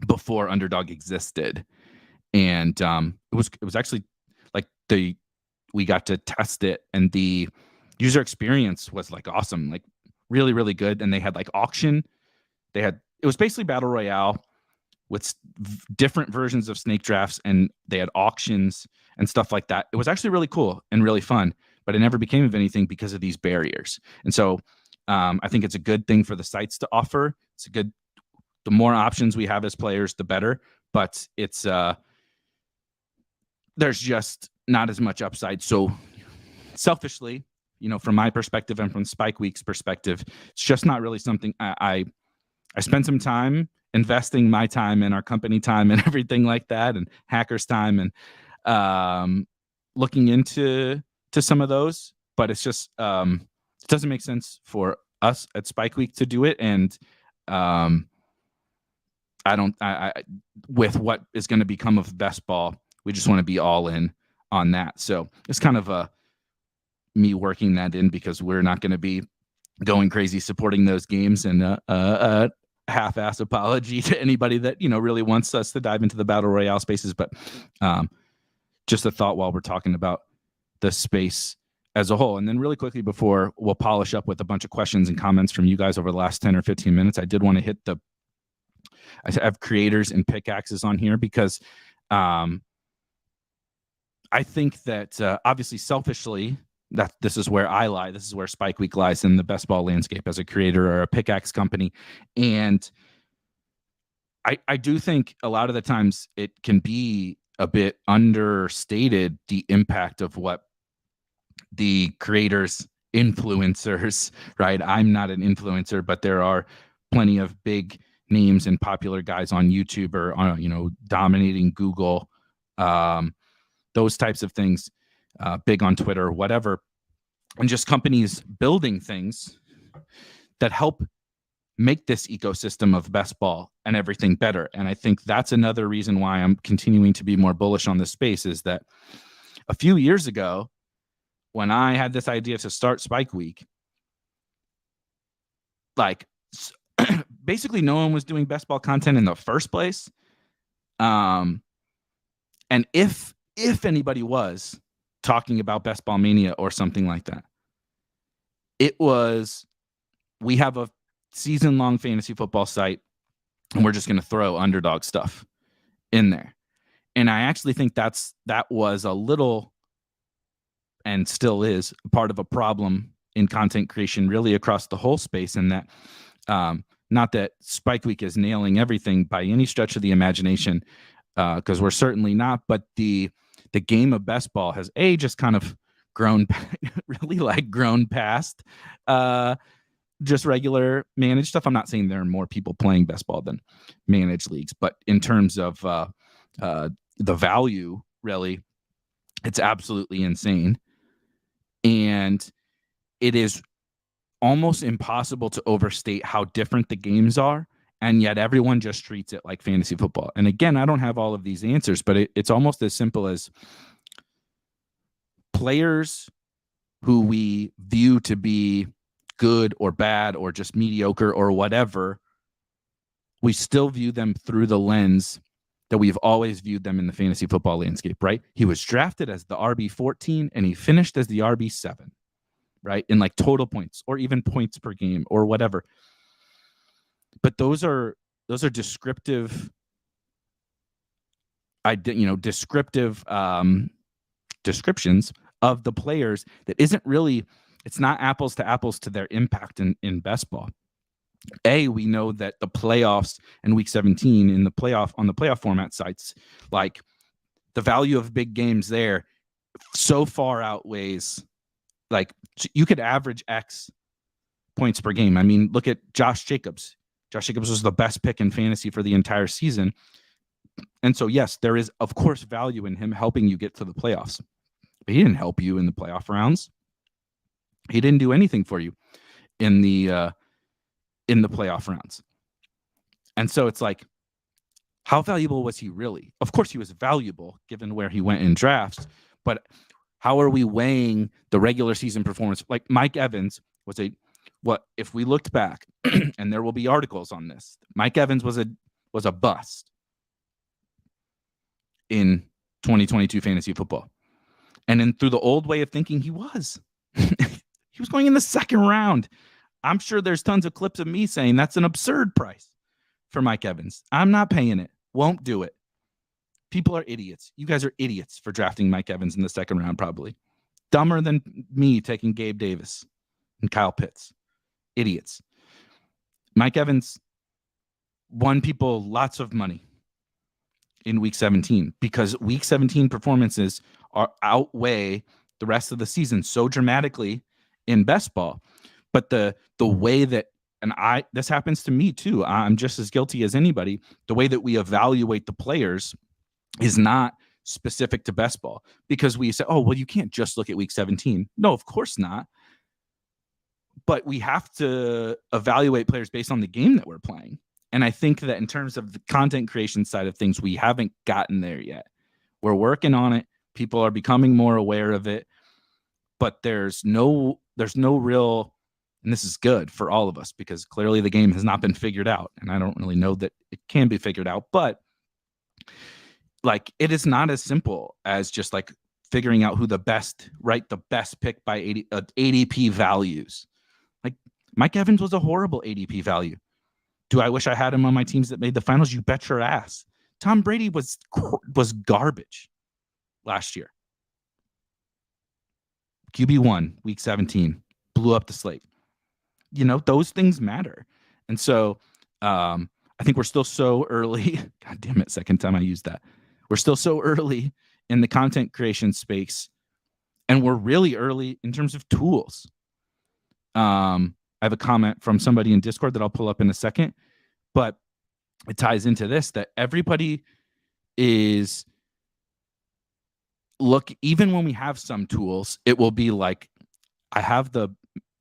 before Underdog existed. And it was actually like we got to test it, and the user experience was like awesome, like really, really good. And they had like auction. It was basically Battle Royale with different versions of snake drafts, and they had auctions and stuff like that. It was actually really cool and really fun, but it never became of anything because of these barriers. And so I think it's a good thing for the sites to offer. The more options we have as players, the better, but it's there's just not as much upside. So selfishly, from my perspective and from Spike Week's perspective, it's just not really something I spent some time investing my time and our company time and everything like that, and hackers time, and looking into some of those, but it's just it doesn't make sense for us at Spike Week to do it. And with what is going to become of best ball, we just want to be all in on that. So it's kind of me working that in, because we're not going to be going crazy supporting those games, and half-ass apology to anybody that really wants us to dive into the Battle Royale spaces. But just a thought while we're talking about the space, as a whole. And then really quickly before we'll polish up with a bunch of questions and comments from you guys over the last 10 or 15 minutes, I did want to hit I have creators and pickaxes on here because I think that obviously selfishly, that this is where I lie. This is where Spike Week lies in the best ball landscape as a creator or a pickaxe company. And I do think a lot of the times it can be a bit understated, the impact of what the creators, influencers, right? I'm not an influencer, but there are plenty of big names and popular guys on YouTube or dominating Google, those types of things, big on Twitter, whatever, and just companies building things that help make this ecosystem of best ball and everything better. And I think that's another reason why I'm continuing to be more bullish on this space, is that a few years ago, when I had this idea to start Spike Week, like basically no one was doing best ball content in the first place. And if anybody was talking about Best Ball Mania or something like that, it was, we have a season-long fantasy football site and we're just going to throw underdog stuff in there. And I actually think that was a little, and still is, part of a problem in content creation really across the whole space. And that not that Spike Week is nailing everything by any stretch of the imagination, because we're certainly not, but the game of best ball has just kind of grown past just regular managed stuff. I'm not saying there are more people playing best ball than managed leagues, but in terms of the value, really, it's absolutely insane. And it is almost impossible to overstate how different the games are. And yet everyone just treats it like fantasy football. And again, I don't have all of these answers, but it's almost as simple as players who we view to be good or bad or just mediocre or whatever, we still view them through the lens that we've always viewed them in the fantasy football landscape, right? He was drafted as the RB14 and he finished as the RB7, right? In like total points or even points per game or whatever. But those are descriptive, descriptive descriptions of the players that isn't really, it's not apples to apples to their impact in best ball. We know that the playoffs in week 17 on the playoff format sites, like the value of big games there so far outweighs, like you could average X points per game. I mean, look at Josh Jacobs. Josh Jacobs was the best pick in fantasy for the entire season. And so, yes, there is, of course, value in him helping you get to the playoffs. But he didn't help you in the playoff rounds. He didn't do anything for you in the playoff rounds. And so it's like, how valuable was he really? Of course he was valuable given where he went in drafts, but how are we weighing the regular season performance? Like Mike Evans was if we looked back, and there will be articles on this, Mike Evans was a bust in 2022 fantasy football. And then through the old way of thinking, he was. He was going in the second round. I'm sure there's tons of clips of me saying that's an absurd price for Mike Evans. I'm not paying it. Won't do it. People are idiots. You guys are idiots for drafting Mike Evans in the second round, probably. Dumber than me taking Gabe Davis and Kyle Pitts. Idiots. Mike Evans won people lots of money in week 17 because week 17 performances outweigh the rest of the season so dramatically in best ball. But the way that, and this happens to me too, I'm just as guilty as anybody, the way that we evaluate the players is not specific to best ball, because we say, oh, well, you can't just look at week 17. No, of course not. But we have to evaluate players based on the game that we're playing. And I think that in terms of the content creation side of things, we haven't gotten there yet. We're working on it. People are becoming more aware of it, but there's no real, and this is good for all of us because clearly the game has not been figured out. And I don't really know that it can be figured out, but like, it is not as simple as just like figuring out who the best pick by ADP values. Like Mike Evans was a horrible ADP value. Do I wish I had him on my teams that made the finals? You bet your ass. Tom Brady was garbage last year. QB1, week 17, blew up the slate. Those things matter. And so I think we're still so early. God damn it, second time I used that. We're still so early in the content creation space, and we're really early in terms of tools. I have a comment from somebody in Discord that I'll pull up in a second, but it ties into this, that everybody is even when we have some tools, it will be like, I have the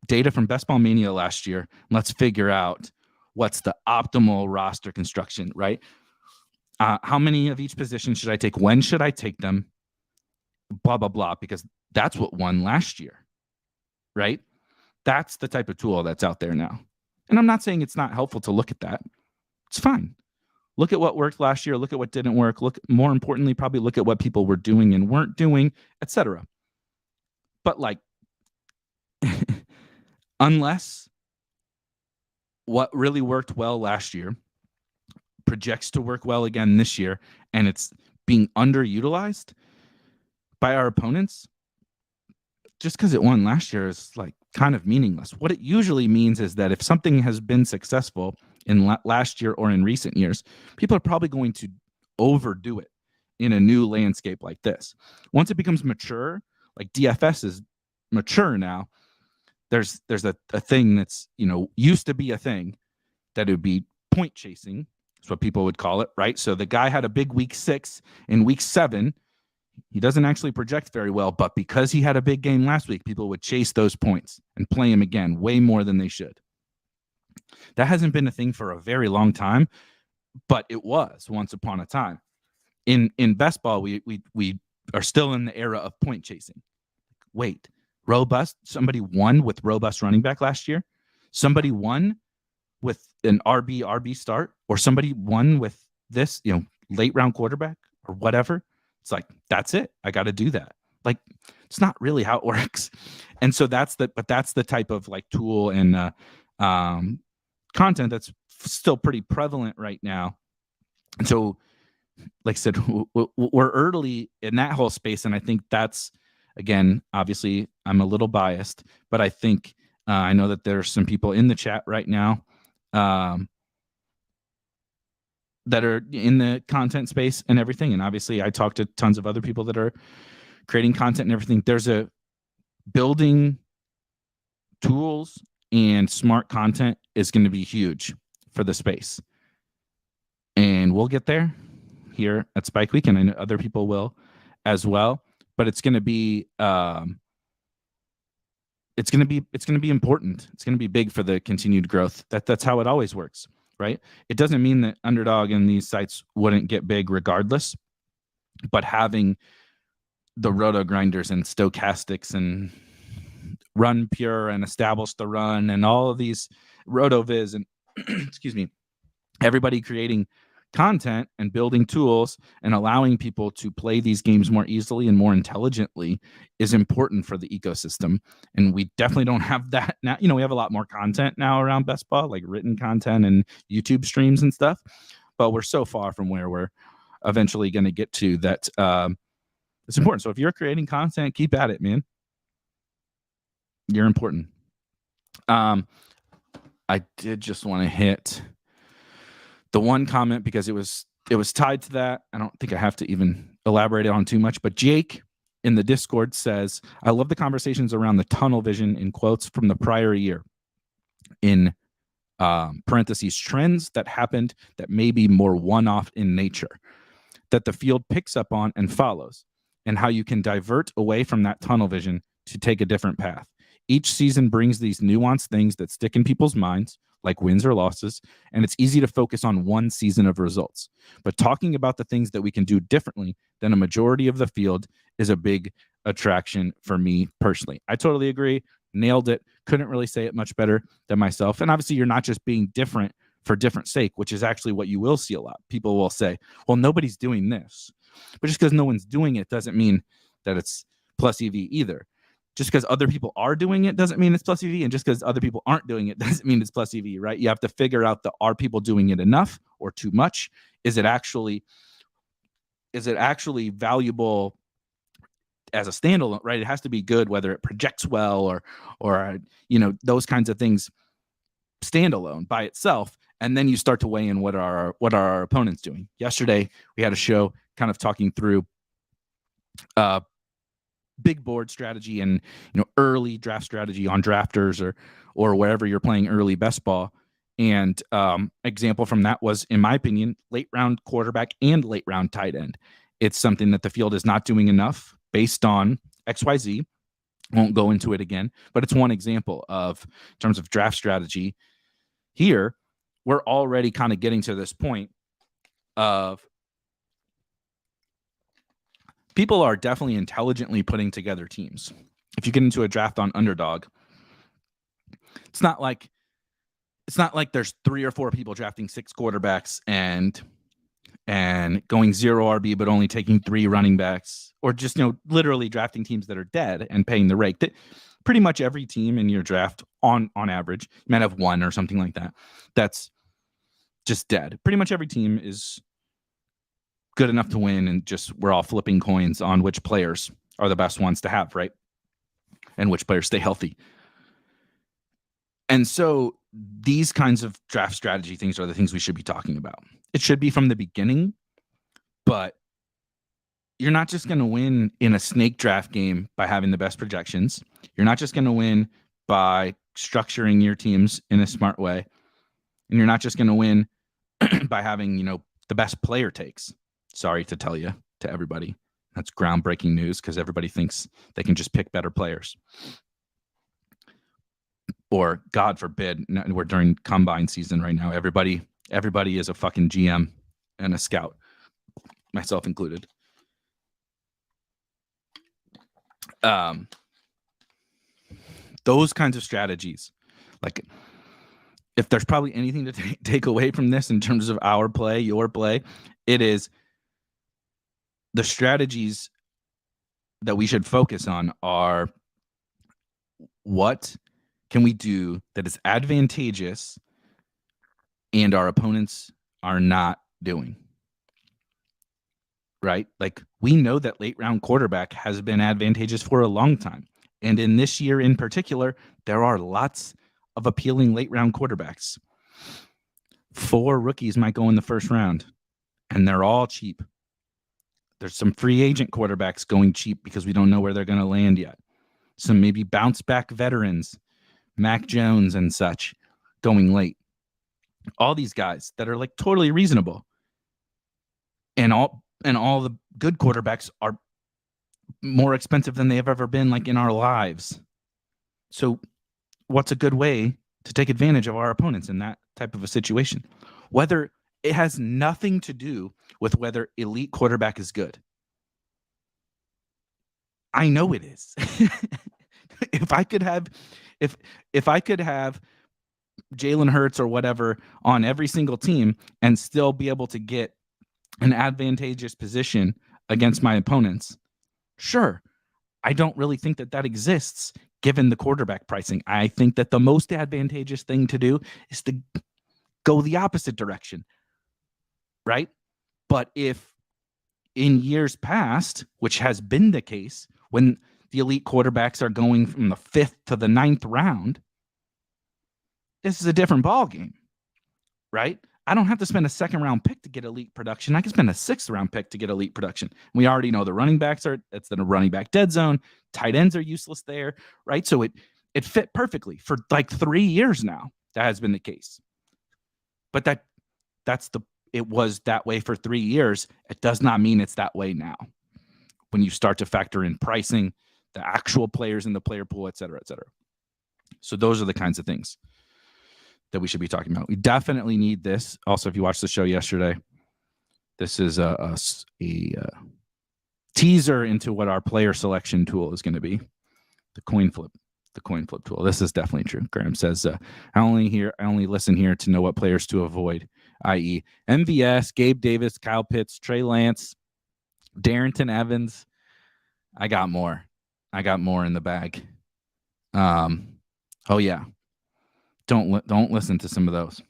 data from Best Ball Mania last year. Let's figure out what's the optimal roster construction, right? How many of each position should I take? When should I take them? Blah, blah, blah, because that's what won last year, right? That's the type of tool that's out there now. And I'm not saying it's not helpful to look at that. It's fine. Look at what worked last year. Look at what didn't work. More importantly, probably look at what people were doing and weren't doing, etc. But unless what really worked well last year projects to work well again this year, and it's being underutilized by our opponents, just because it won last year is kind of meaningless. What it usually means is that if something has been successful in last year or in recent years, people are probably going to overdo it in a new landscape like this. Once it becomes mature, like DFS is mature now, there's a thing that's, used to be a thing that it would be point chasing. That's what people would call it, right? So the guy had a big week 6. In week 7, he doesn't actually project very well, but because he had a big game last week, people would chase those points and play him again way more than they should. That hasn't been a thing for a very long time, but it was once upon a time. In best ball, we are still in the era of point chasing. Wait, robust? Somebody won with robust running back last year? Somebody won with an RB start, or somebody won with this, late round quarterback or whatever? It's like, that's it. I got to do that. It's not really how it works. And so that's the type of tool and content that's still pretty prevalent right now. And so, like I said, we're early in that whole space. And I think that's, again, obviously I'm a little biased, but I think I know that there's some people in the chat right now that are in the content space and everything. And obviously I talk to tons of other people that are creating content and everything. There's a building tools and smart content is going to be huge for the space. And we'll get there here at Spike Week, and I know other people will as well. But it's going to be it's going to be important. It's going to be big for the continued growth. That's how it always works, right? It doesn't mean that Underdog and these sites wouldn't get big regardless, but having the roto grinders and stochastics and Run Pure and Establish the Run and all of these RotoViz and excuse me, everybody creating content and building tools and allowing people to play these games more easily and more intelligently is important for the ecosystem. And we definitely don't have that now. We have a lot more content now around best ball, like written content and YouTube streams and stuff, but we're so far from where we're eventually going to get to that. It's important. So if you're creating content, keep at it, man. You're important. I did just want to hit the one comment because it was tied to that. I don't think I have to even elaborate on too much, but Jake in the Discord says, I love the conversations around the tunnel vision in quotes from the prior year in parentheses trends that happened that may be more one-off in nature that the field picks up on and follows, and how you can divert away from that tunnel vision to take a different path. Each season brings these nuanced things that stick in people's minds, like wins or losses, and it's easy to focus on one season of results. But talking about the things that we can do differently than a majority of the field is a big attraction for me personally. I totally agree. Nailed it. Couldn't really say it much better than myself. And obviously, you're not just being different for different sake, which is actually what you will see a lot. People will say, well, nobody's doing this. But just because no one's doing it doesn't mean that it's plus EV either. Just because other people are doing it doesn't mean it's plus EV, and just because other people aren't doing it doesn't mean it's plus EV, right? You have to figure out are people doing it enough or too much? Is it actually valuable as a standalone, right? It has to be good, whether it projects well or those kinds of things standalone by itself. And then you start to weigh in what are our opponents doing. Yesterday, we had a show kind of talking through big board strategy and early draft strategy on drafters or wherever you're playing early best ball. And example from that was, in my opinion, late round quarterback and late round tight end. It's something that the field is not doing enough based on XYZ. Won't go into it again, but it's one example of, in terms of draft strategy. Here, we're already kind of getting to this point of people are definitely intelligently putting together teams. If you get into a draft on underdog, it's not like there's 3 or 4 people drafting 6 quarterbacks and going 0 RB, but only taking 3 running backs, or just, literally drafting teams that are dead and paying the rake. That pretty much every team in your draft on average, you might have 1 or something like that, that's just dead. Pretty much every team is good enough to win, and just we're all flipping coins on which players are the best ones to have, right? And which players stay healthy. And so these kinds of draft strategy things are the things we should be talking about. It should be from the beginning, but you're not just going to win in a snake draft game by having the best projections. You're not just going to win by structuring your teams in a smart way. And you're not just going to win by having, the best player takes. Sorry to tell you, to everybody. That's groundbreaking news, because everybody thinks they can just pick better players. Or, God forbid, we're during combine season right now. Everybody is a fucking GM and a scout, myself included. Those kinds of strategies, like, if there's probably anything to take away from this in terms of our play, your play, it is the strategies that we should focus on are, what can we do that is advantageous and our opponents are not doing? Right? Like, we know that late round quarterback has been advantageous for a long time. And in this year in particular, there are lots of appealing late round quarterbacks. 4 rookies might go in the first round, and they're all cheap. There's some free agent quarterbacks going cheap because we don't know where they're going to land yet. Some maybe bounce back veterans, Mac Jones and such, going late. All these guys that are like totally reasonable. And all the good quarterbacks are more expensive than they have ever been, like, in our lives. So what's a good way to take advantage of our opponents in that type of a situation? Whether it has nothing to do with whether elite quarterback is good. I know it is. If I could have Jalen Hurts or whatever on every single team and still be able to get an advantageous position against my opponents, sure. I don't really think that exists given the quarterback pricing. I think that the most advantageous thing to do is to go the opposite direction, right? But if in years past, which has been the case, when the elite quarterbacks are going from the 5th to the 9th round, this is a different ballgame, right? I don't have to spend a 2nd round pick to get elite production. I can spend a 6th round pick to get elite production. We already know the running backs it's the running back dead zone. Tight ends are useless there, right? So it fit perfectly for like 3 years now. That has been the case. But it was that way for 3 years. It does not mean it's that way now. When you start to factor in pricing, the actual players in the player pool, et cetera, et cetera. So those are the kinds of things that we should be talking about. We definitely need this. Also, if you watched the show yesterday, this is a teaser into what our player selection tool is going to be. The coin flip tool. This is definitely true. Graham says, I only listen here to know what players to avoid, i.e. MVS, Gabe Davis, Kyle Pitts, Trey Lance, Darrington Evans, I got more. I got more in the bag. Oh yeah. Don't listen to some of those.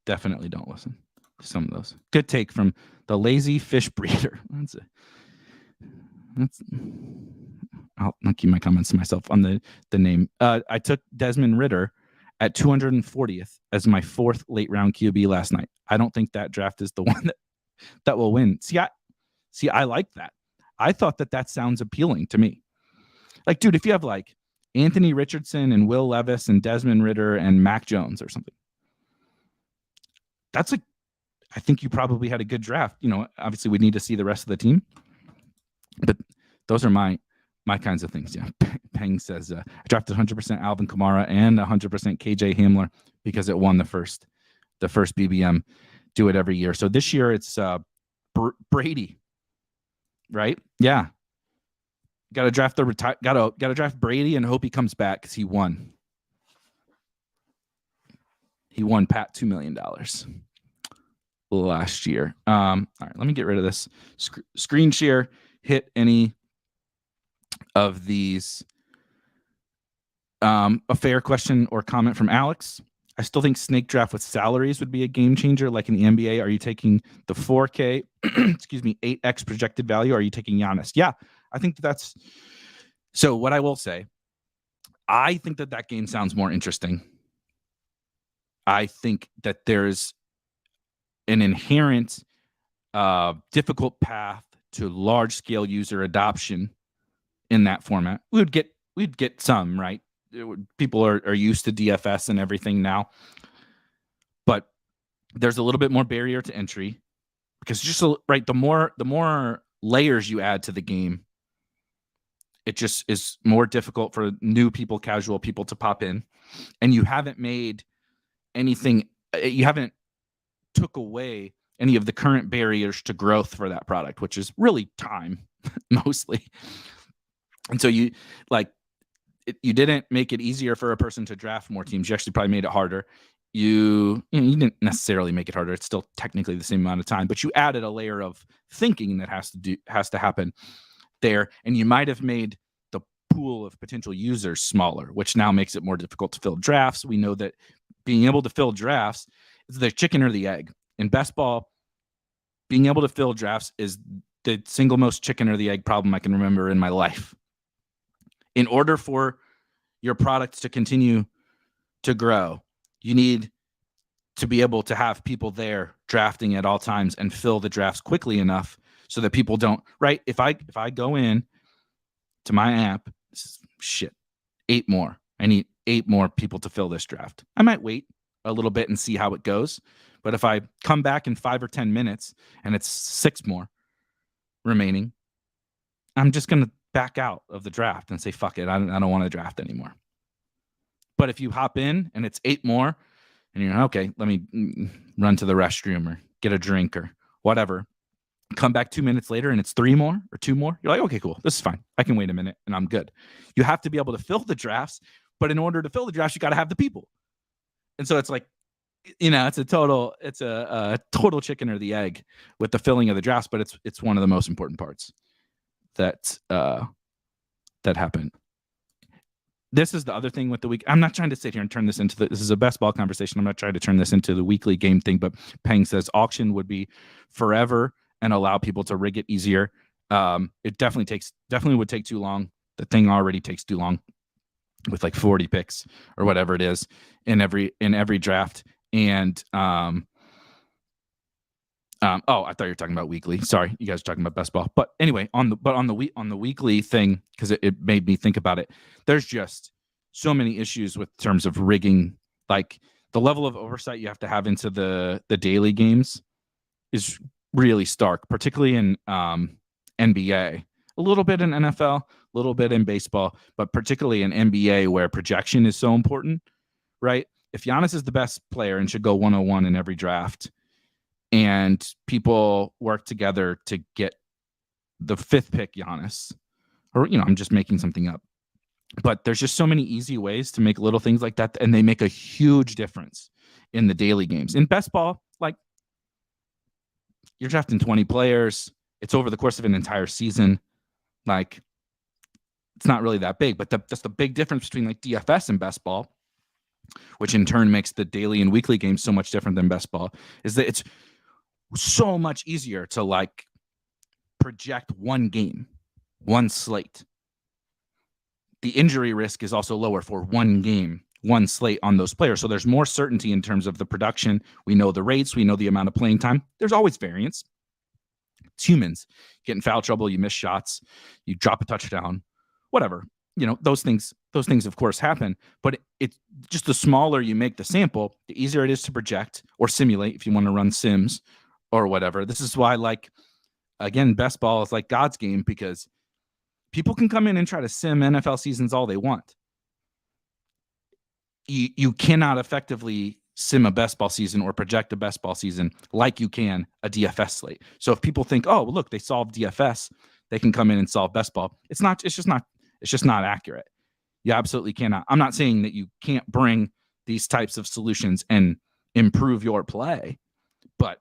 Definitely don't listen to some of those. Good take from the lazy fish breeder. I'll keep my comments to myself on the name. I took Desmond Ridder at 240th as my 4th late round QB last night. I don't think that draft is the one that will win. See, I like that. I thought that sounds appealing to me. Like, dude, if you have like Anthony Richardson and Will Levis and Desmond Ridder and Mac Jones or something, that's I think you probably had a good draft. You know, obviously we need to see the rest of the team, but those are my kinds of things. Yeah. Peng says, I drafted 100% Alvin Kamara and 100% KJ Hamler because it won the first BBM. Do it every year. So this year it's Brady, right? Yeah. Got to draft got to draft Brady and hope he comes back because he won. He won Pat $2 million last year. All right, let me get rid of this screen share. Hit any of these. A fair question or comment from Alex. I still think snake draft with salaries would be a game changer, like in the NBA. Are you taking the 4K, 8x projected value? Or are you taking Giannis? Yeah, I think that's. So what I will say, I think that game sounds more interesting. I think that there's an inherent difficult path to large scale user adoption in that format. We'd get some, right? People are used to DFS and everything now, but there's a little bit more barrier to entry because just right, the more layers you add to the game, it just is more difficult for new people, casual people to pop in, and you haven't made anything. You haven't took away any of the current barriers to growth for that product, which is really time mostly. And so you didn't make it easier for a person to draft more teams. You actually probably made it harder. You didn't necessarily make it harder. It's still technically the same amount of time, but you added a layer of thinking that has to happen there. And you might have made the pool of potential users smaller, which now makes it more difficult to fill drafts. We know that being able to fill drafts is the chicken or the egg. In best ball, being able to fill drafts is the single most chicken or the egg problem I can remember in my life. In order for your product to continue to grow, you need to be able to have people there drafting at all times and fill the drafts quickly enough so that people don't, right? If I go in to my app, shit, 8 more. I need 8 more people to fill this draft. I might wait a little bit and see how it goes. But if I come back in 5 or 10 minutes and it's 6 more remaining, I'm just going to back out of the draft and say, fuck it, I don't want to draft anymore. But if you hop in and it's 8 more and you're okay, let me run to the restroom or get a drink or whatever, come back 2 minutes later and it's 3 more or 2 more, you're like, okay, cool, this is fine. I can wait a minute and I'm good. You have to be able to fill the drafts, but in order to fill the drafts, you got to have the people. And so it's like, it's a total chicken or the egg with the filling of the drafts, but it's one of the most important parts that happened. This is the other thing with the week. I'm not trying to sit here and turn this into this is a best ball conversation. I'm not trying to turn this into the weekly game thing, but Peng says auction would be forever and allow people to rig it easier. It definitely would take too long. The thing already takes too long with like 40 picks or whatever it is in every draft. And I thought you were talking about weekly. Sorry, you guys are talking about best ball. But anyway, on the weekly thing, because it made me think about it. There's just so many issues with terms of rigging. Like the level of oversight you have to have into the daily games is really stark, particularly in NBA, a little bit in NFL, a little bit in baseball, but particularly in NBA where projection is so important, right? If Giannis is the best player and should go 101 in every draft, and people work together to get the 5th pick Giannis, or, I'm just making something up, but there's just so many easy ways to make little things like that. And they make a huge difference in the daily games. In best ball, like you're drafting 20 players. It's over the course of an entire season. Like, it's not really that big, but that's the big difference between like DFS and best ball, which in turn makes the daily and weekly games so much different than best ball, is that it's so much easier to like project one game, one slate. The injury risk is also lower for one game, one slate on those players. So there's more certainty in terms of the production. We know the rates, we know the amount of playing time. There's always variance. It's humans. Get in foul trouble, you miss shots, you drop a touchdown, whatever. Those things of course happen, but it's just the smaller you make the sample, the easier it is to project or simulate if you want to run sims or whatever. This is why, like, again, best ball is like God's game, because people can come in and try to sim NFL seasons all they want. You cannot effectively sim a best ball season or project a best ball season like you can a DFS slate. So if people think, oh, well, look, they solved DFS, they can come in and solve best ball. It's just not accurate. You absolutely cannot. I'm not saying that you can't bring these types of solutions and improve your play, but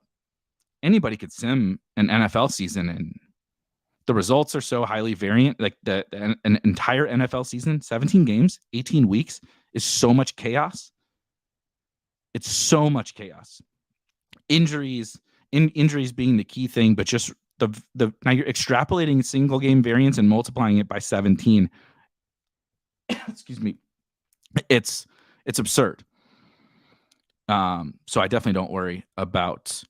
anybody could sim an NFL season, and the results are so highly variant. Like an entire NFL season, 17 games, 18 weeks, is so much chaos. It's so much chaos. Injuries being the key thing, but just now you're extrapolating single game variance and multiplying it by 17. Excuse me. It's absurd. So I definitely don't worry about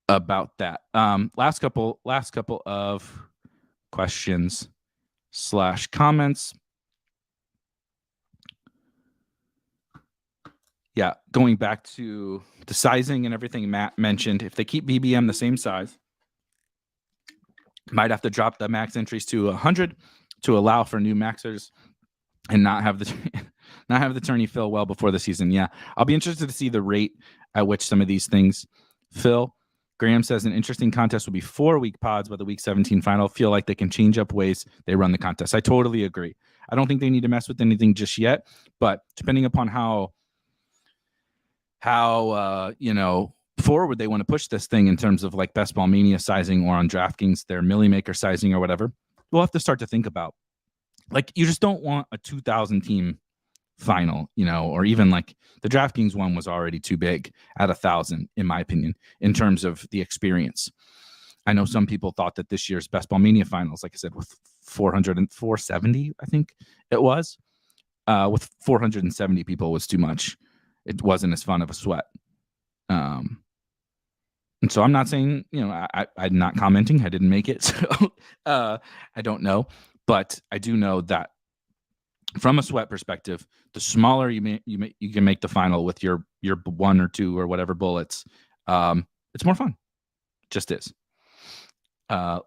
that. Last couple of questions / comments. Yeah, going back to the sizing and everything Matt mentioned, if they keep BBM the same size, might have to drop the max entries to 100 to allow for new maxers and not have the tourney fill well before the season. Yeah, I'll be interested to see the rate at which some of these things fill. Graham says an interesting contest would be 4-week pods, but the week 17 final feel like they can change up ways they run the contest. I totally agree. I don't think they need to mess with anything just yet, but depending upon how forward they want to push this thing in terms of like Best Ball Mania sizing or on DraftKings, their Millie Maker sizing or whatever, we'll have to start to think about. Like, you just don't want a 2,000 team final, or even like the DraftKings one was already too big at 1,000, in my opinion, in terms of the experience. I know some people thought that this year's Best Ball Mania finals, like I said, with 470, I think it was, with 470 people was too much. It wasn't as fun of a sweat. And so I'm not saying, I'm not commenting. I didn't make it. So I don't know. But I do know that from a sweat perspective, the smaller you can make the final with your 1 or 2 or whatever bullets, it's more fun. It just is. I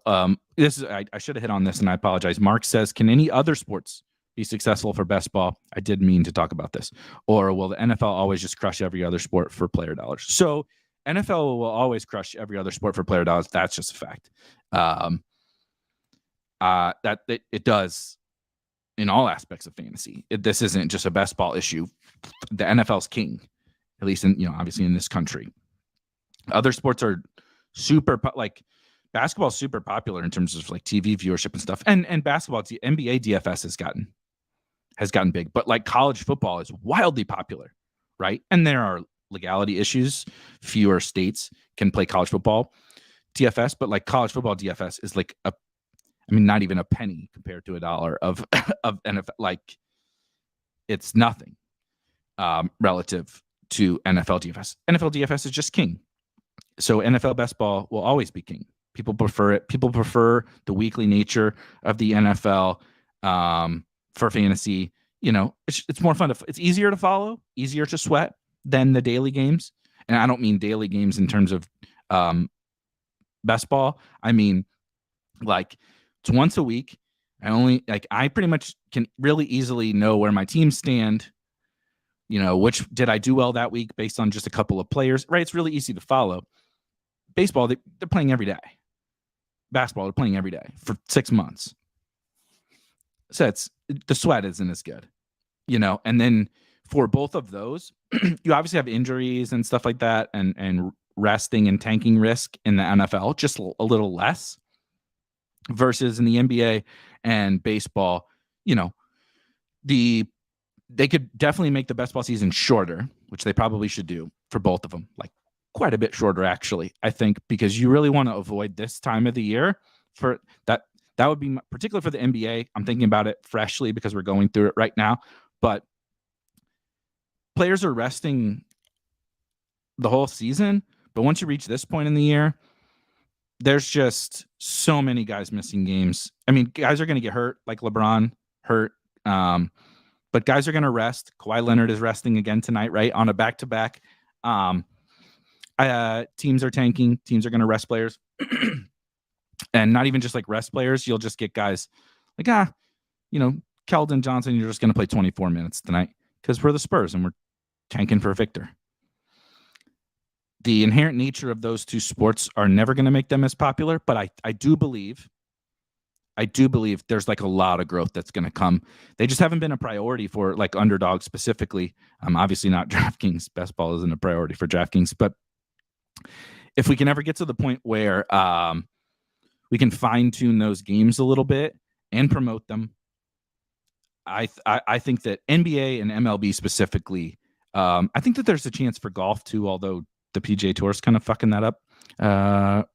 should have hit on this, and I apologize. Mark says, can any other sports be successful for best ball? I did mean to talk about this. Or will the NFL always just crush every other sport for player dollars? So NFL will always crush every other sport for player dollars. That's just a fact. That it does in all aspects of fantasy. This isn't just a best ball issue. The NFL's king, at least in, obviously in this country. Other sports are super, like basketball is super popular in terms of like TV viewership and stuff. And basketball, the NBA DFS has gotten big, but like college football is wildly popular, right? And there are legality issues. Fewer states can play college football DFS, but like college football DFS is like not even a penny compared to $1 of NFL. Like, it's nothing relative to NFL DFS. NFL DFS is just king. So NFL best ball will always be king. People prefer it. People prefer the weekly nature of the NFL for fantasy. It's more fun. It's easier to follow, easier to sweat than the daily games. And I don't mean daily games in terms of best ball. I mean, like, it's once a week. I pretty much can really easily know where my teams stand. Which did I do well that week based on just a couple of players, right? It's really easy to follow. Baseball, they're playing every day. Basketball, they're playing every day for 6 months. So the sweat isn't as good, and then for both of those, you obviously have injuries and stuff like that, and resting and tanking risk in the NFL, just a little less. versus in the NBA and baseball, you know, they could definitely make the best ball season shorter, which they probably should do for both of them, like quite a bit shorter, actually, I think, because you really want to avoid this time of the year for that. That would be particularly for the NBA. I'm thinking about it freshly because we're going through it right now, but players are resting the whole season. But once you reach this point in the year, there's just so many guys missing games. I mean, guys are going to get hurt, like LeBron hurt. But guys are going to rest. Kawhi Leonard is resting again tonight, right? On a back-to-back. Teams are tanking. Teams are going to rest players. And not even just like rest players. You'll just get guys like, Keldon Johnson, you're just going to play 24 minutes tonight because we're the Spurs and we're tanking for Victor. The inherent nature of those two sports are never going to make them as popular, but I do believe there's like a lot of growth that's going to come. They just haven't been a priority for like underdogs specifically. Obviously not DraftKings. Best ball isn't a priority for DraftKings, but if we can ever get to the point where we can fine tune those games a little bit and promote them, I think that NBA and MLB specifically, I think that there's a chance for golf too, although the PGA Tour is kind of fucking that up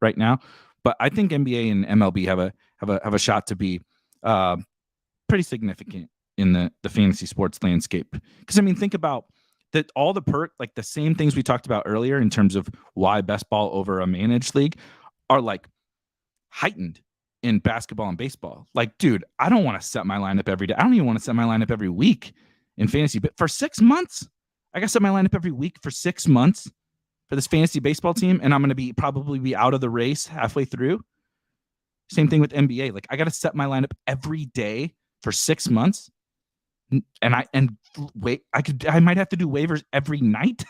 right now. But I think NBA and MLB have a shot to be pretty significant in the fantasy sports landscape. Because I mean, think about that, all the like the same things we talked about earlier in terms of why best ball over a managed league are like heightened in basketball and baseball. Like, dude, I don't want to set my lineup every day. I don't even want to set my lineup every week in fantasy, but for 6 months, I got to set my lineup every week for 6 months for this fantasy baseball team, and I'm going to probably be out of the race halfway through. Same thing with NBA. Like, I got to set my lineup every day for 6 months, and wait, I might have to do waivers every night.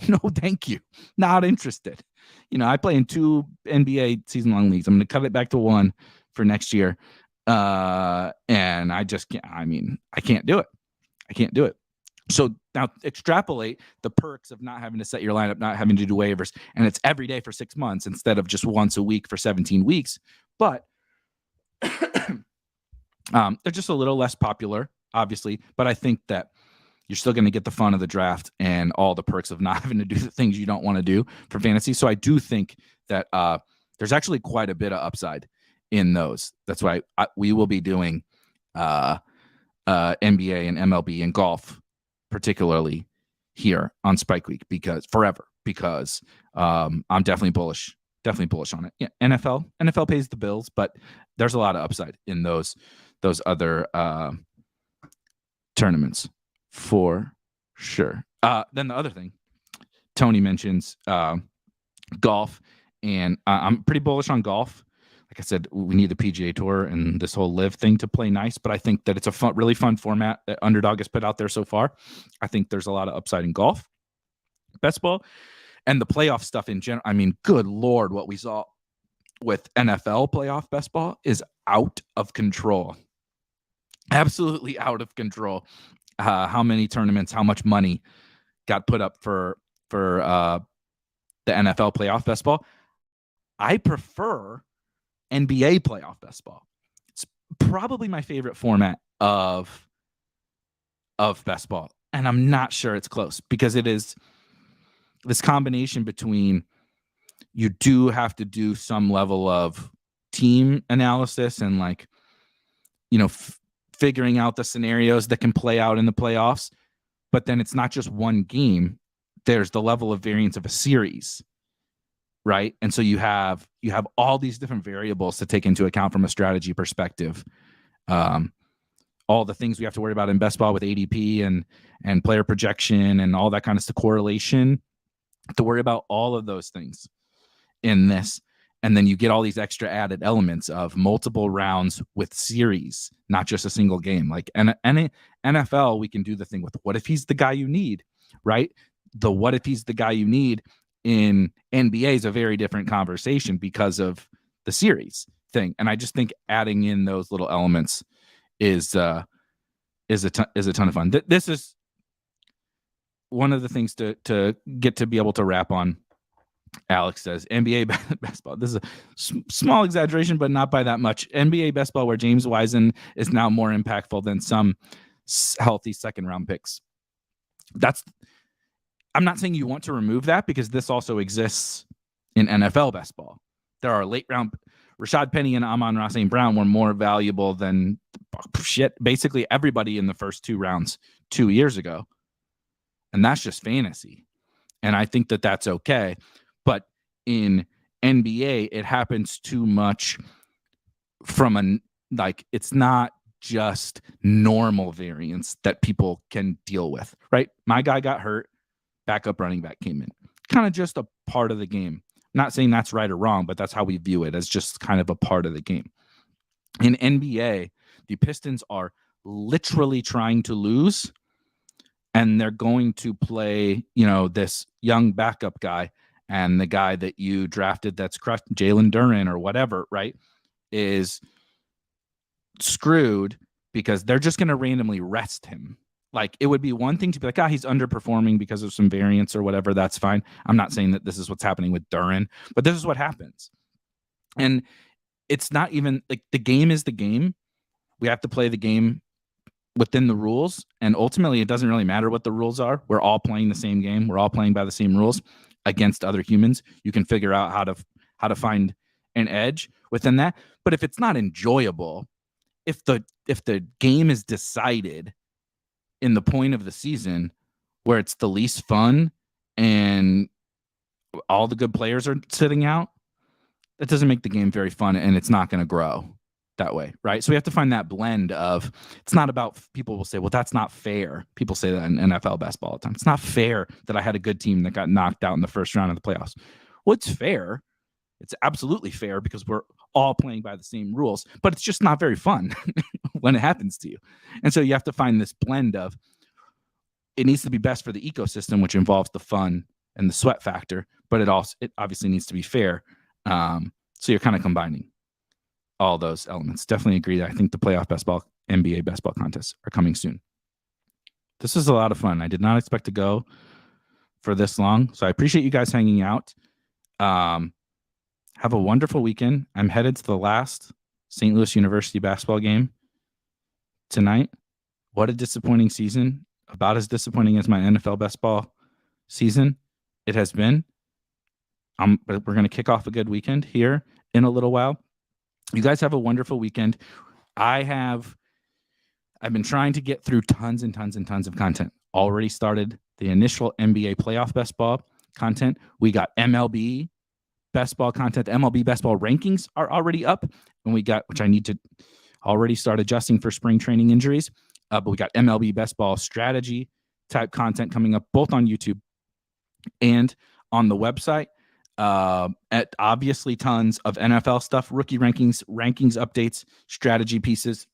No, thank you. Not interested. I play in 2 NBA season-long leagues. I'm going to cut it back to 1 for next year, and I just can't. I mean, I can't do it. So now extrapolate the perks of not having to set your lineup, not having to do waivers, and it's every day for 6 months instead of just once a week for 17 weeks. But they're just a little less popular, obviously. But I think that you're still going to get the fun of the draft and all the perks of not having to do the things you don't want to do for fantasy. So I do think that there's actually quite a bit of upside in those. That's why we will be doing NBA and MLB and golf, particularly here on Spike Week, because I'm definitely bullish on it. Yeah, NFL pays the bills, but there's a lot of upside in those other tournaments for sure. Then the other thing Tony mentions, golf, and I'm pretty bullish on golf. Like I said, we need the PGA Tour and this whole live thing to play nice, but I think that it's a really fun format that Underdog has put out there so far. I think there's a lot of upside in golf, best ball, and the playoff stuff in general. I mean, good Lord, what we saw with NFL playoff best ball is out of control. Absolutely out of control. How many tournaments, how much money got put up for the NFL playoff best ball. I prefer NBA playoff best ball. It's probably my favorite format of best ball, and I'm not sure it's close because it is this combination between you do have to do some level of team analysis and like figuring out the scenarios that can play out in the playoffs, but then it's not just one game. There's the level of variance of a series. Right. And so you have all these different variables to take into account from a strategy perspective. All the things we have to worry about in best ball with ADP and player projection and all that kind of stuff, correlation, to worry about all of those things in this. And then you get all these extra added elements of multiple rounds with series, not just a single game. Like NFL, we can do the thing with what if he's the guy you need, right? The what if he's the guy you need in NBA is a very different conversation because of the series thing. And I just think adding in those little elements is a ton of fun. This is one of the things to get to be able to wrap on Alex says NBA best ball. This is a small exaggeration, but not by that much. NBA best ball, where James Wiseman is now more impactful than some healthy second round picks. I'm not saying you want to remove that, because this also exists in NFL best ball. There are late round. Rashad Penny and Amon-Ra St. Brown were more valuable than basically everybody in the first 2 rounds 2 years ago. And that's just fantasy. And I think that that's okay. But in NBA, it happens too much from it's not just normal variance that people can deal with, right? My guy got hurt, backup running back came in. Kind of just a part of the game. Not saying that's right or wrong, but that's how we view it, as just kind of a part of the game. In NBA, the Pistons are literally trying to lose, and they're going to play, this young backup guy, and the guy that you drafted that's crushed, Jalen Duren or whatever, right, is screwed because they're just going to randomly rest him. Like, it would be one thing to be like, he's underperforming because of some variance or whatever. That's fine. I'm not saying that this is what's happening with Duren, but this is what happens. And it's not even like the game is the game. We have to play the game within the rules. And ultimately, it doesn't really matter what the rules are. We're all playing the same game. We're all playing by the same rules against other humans. You can figure out how to find an edge within that. But if it's not enjoyable, if the game is decided in the point of the season where it's the least fun and all the good players are sitting out, that doesn't make the game very fun, and it's not going to grow that way, right? So we have to find that blend of, it's not about, people will say, well, that's not fair. People say that in NFL basketball all the time. It's not fair that I had a good team that got knocked out in the first round of the playoffs. Well, it's fair. It's absolutely fair, because we're all playing by the same rules, but it's just not very fun when it happens to you. And so you have to find this blend of, it needs to be best for the ecosystem, which involves the fun and the sweat factor, but it obviously needs to be fair. So you're kind of combining all those elements. Definitely agree that I think the playoff basketball, NBA basketball contests are coming soon. This is a lot of fun. I did not expect to go for this long, so I appreciate you guys hanging out. Have a wonderful weekend. I'm headed to the last St. Louis University basketball game tonight. What a disappointing season. About as disappointing as my NFL basketball season it has been. But we're going to kick off a good weekend here in a little while. You guys have a wonderful weekend. I've been trying to get through tons and tons and tons of content. Already started the initial NBA playoff best ball content. We got MLB best ball content. MLB best ball rankings are already up, and which I need to already start adjusting for spring training injuries. But we got MLB best ball strategy type content coming up, both on YouTube and on the website. At obviously tons of NFL stuff, rookie rankings updates, strategy pieces,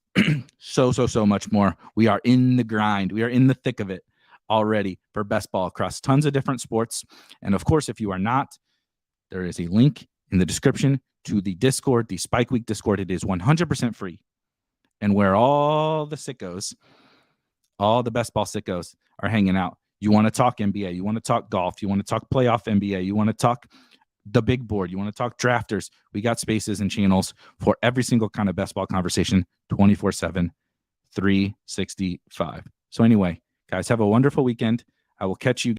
so much more. We are in the grind. We are in the thick of it already for best ball across tons of different sports. And of course, if you are not, there is a link in the description to the Discord, the Spike Week Discord. It is 100% free. And where all the sickos, all the best ball sickos are hanging out. You want to talk NBA, you want to talk golf, you want to talk playoff NBA, you want to talk the big board, you want to talk drafters. We got spaces and channels for every single kind of best ball conversation, 24/7, 365. So anyway, guys, have a wonderful weekend. I will catch you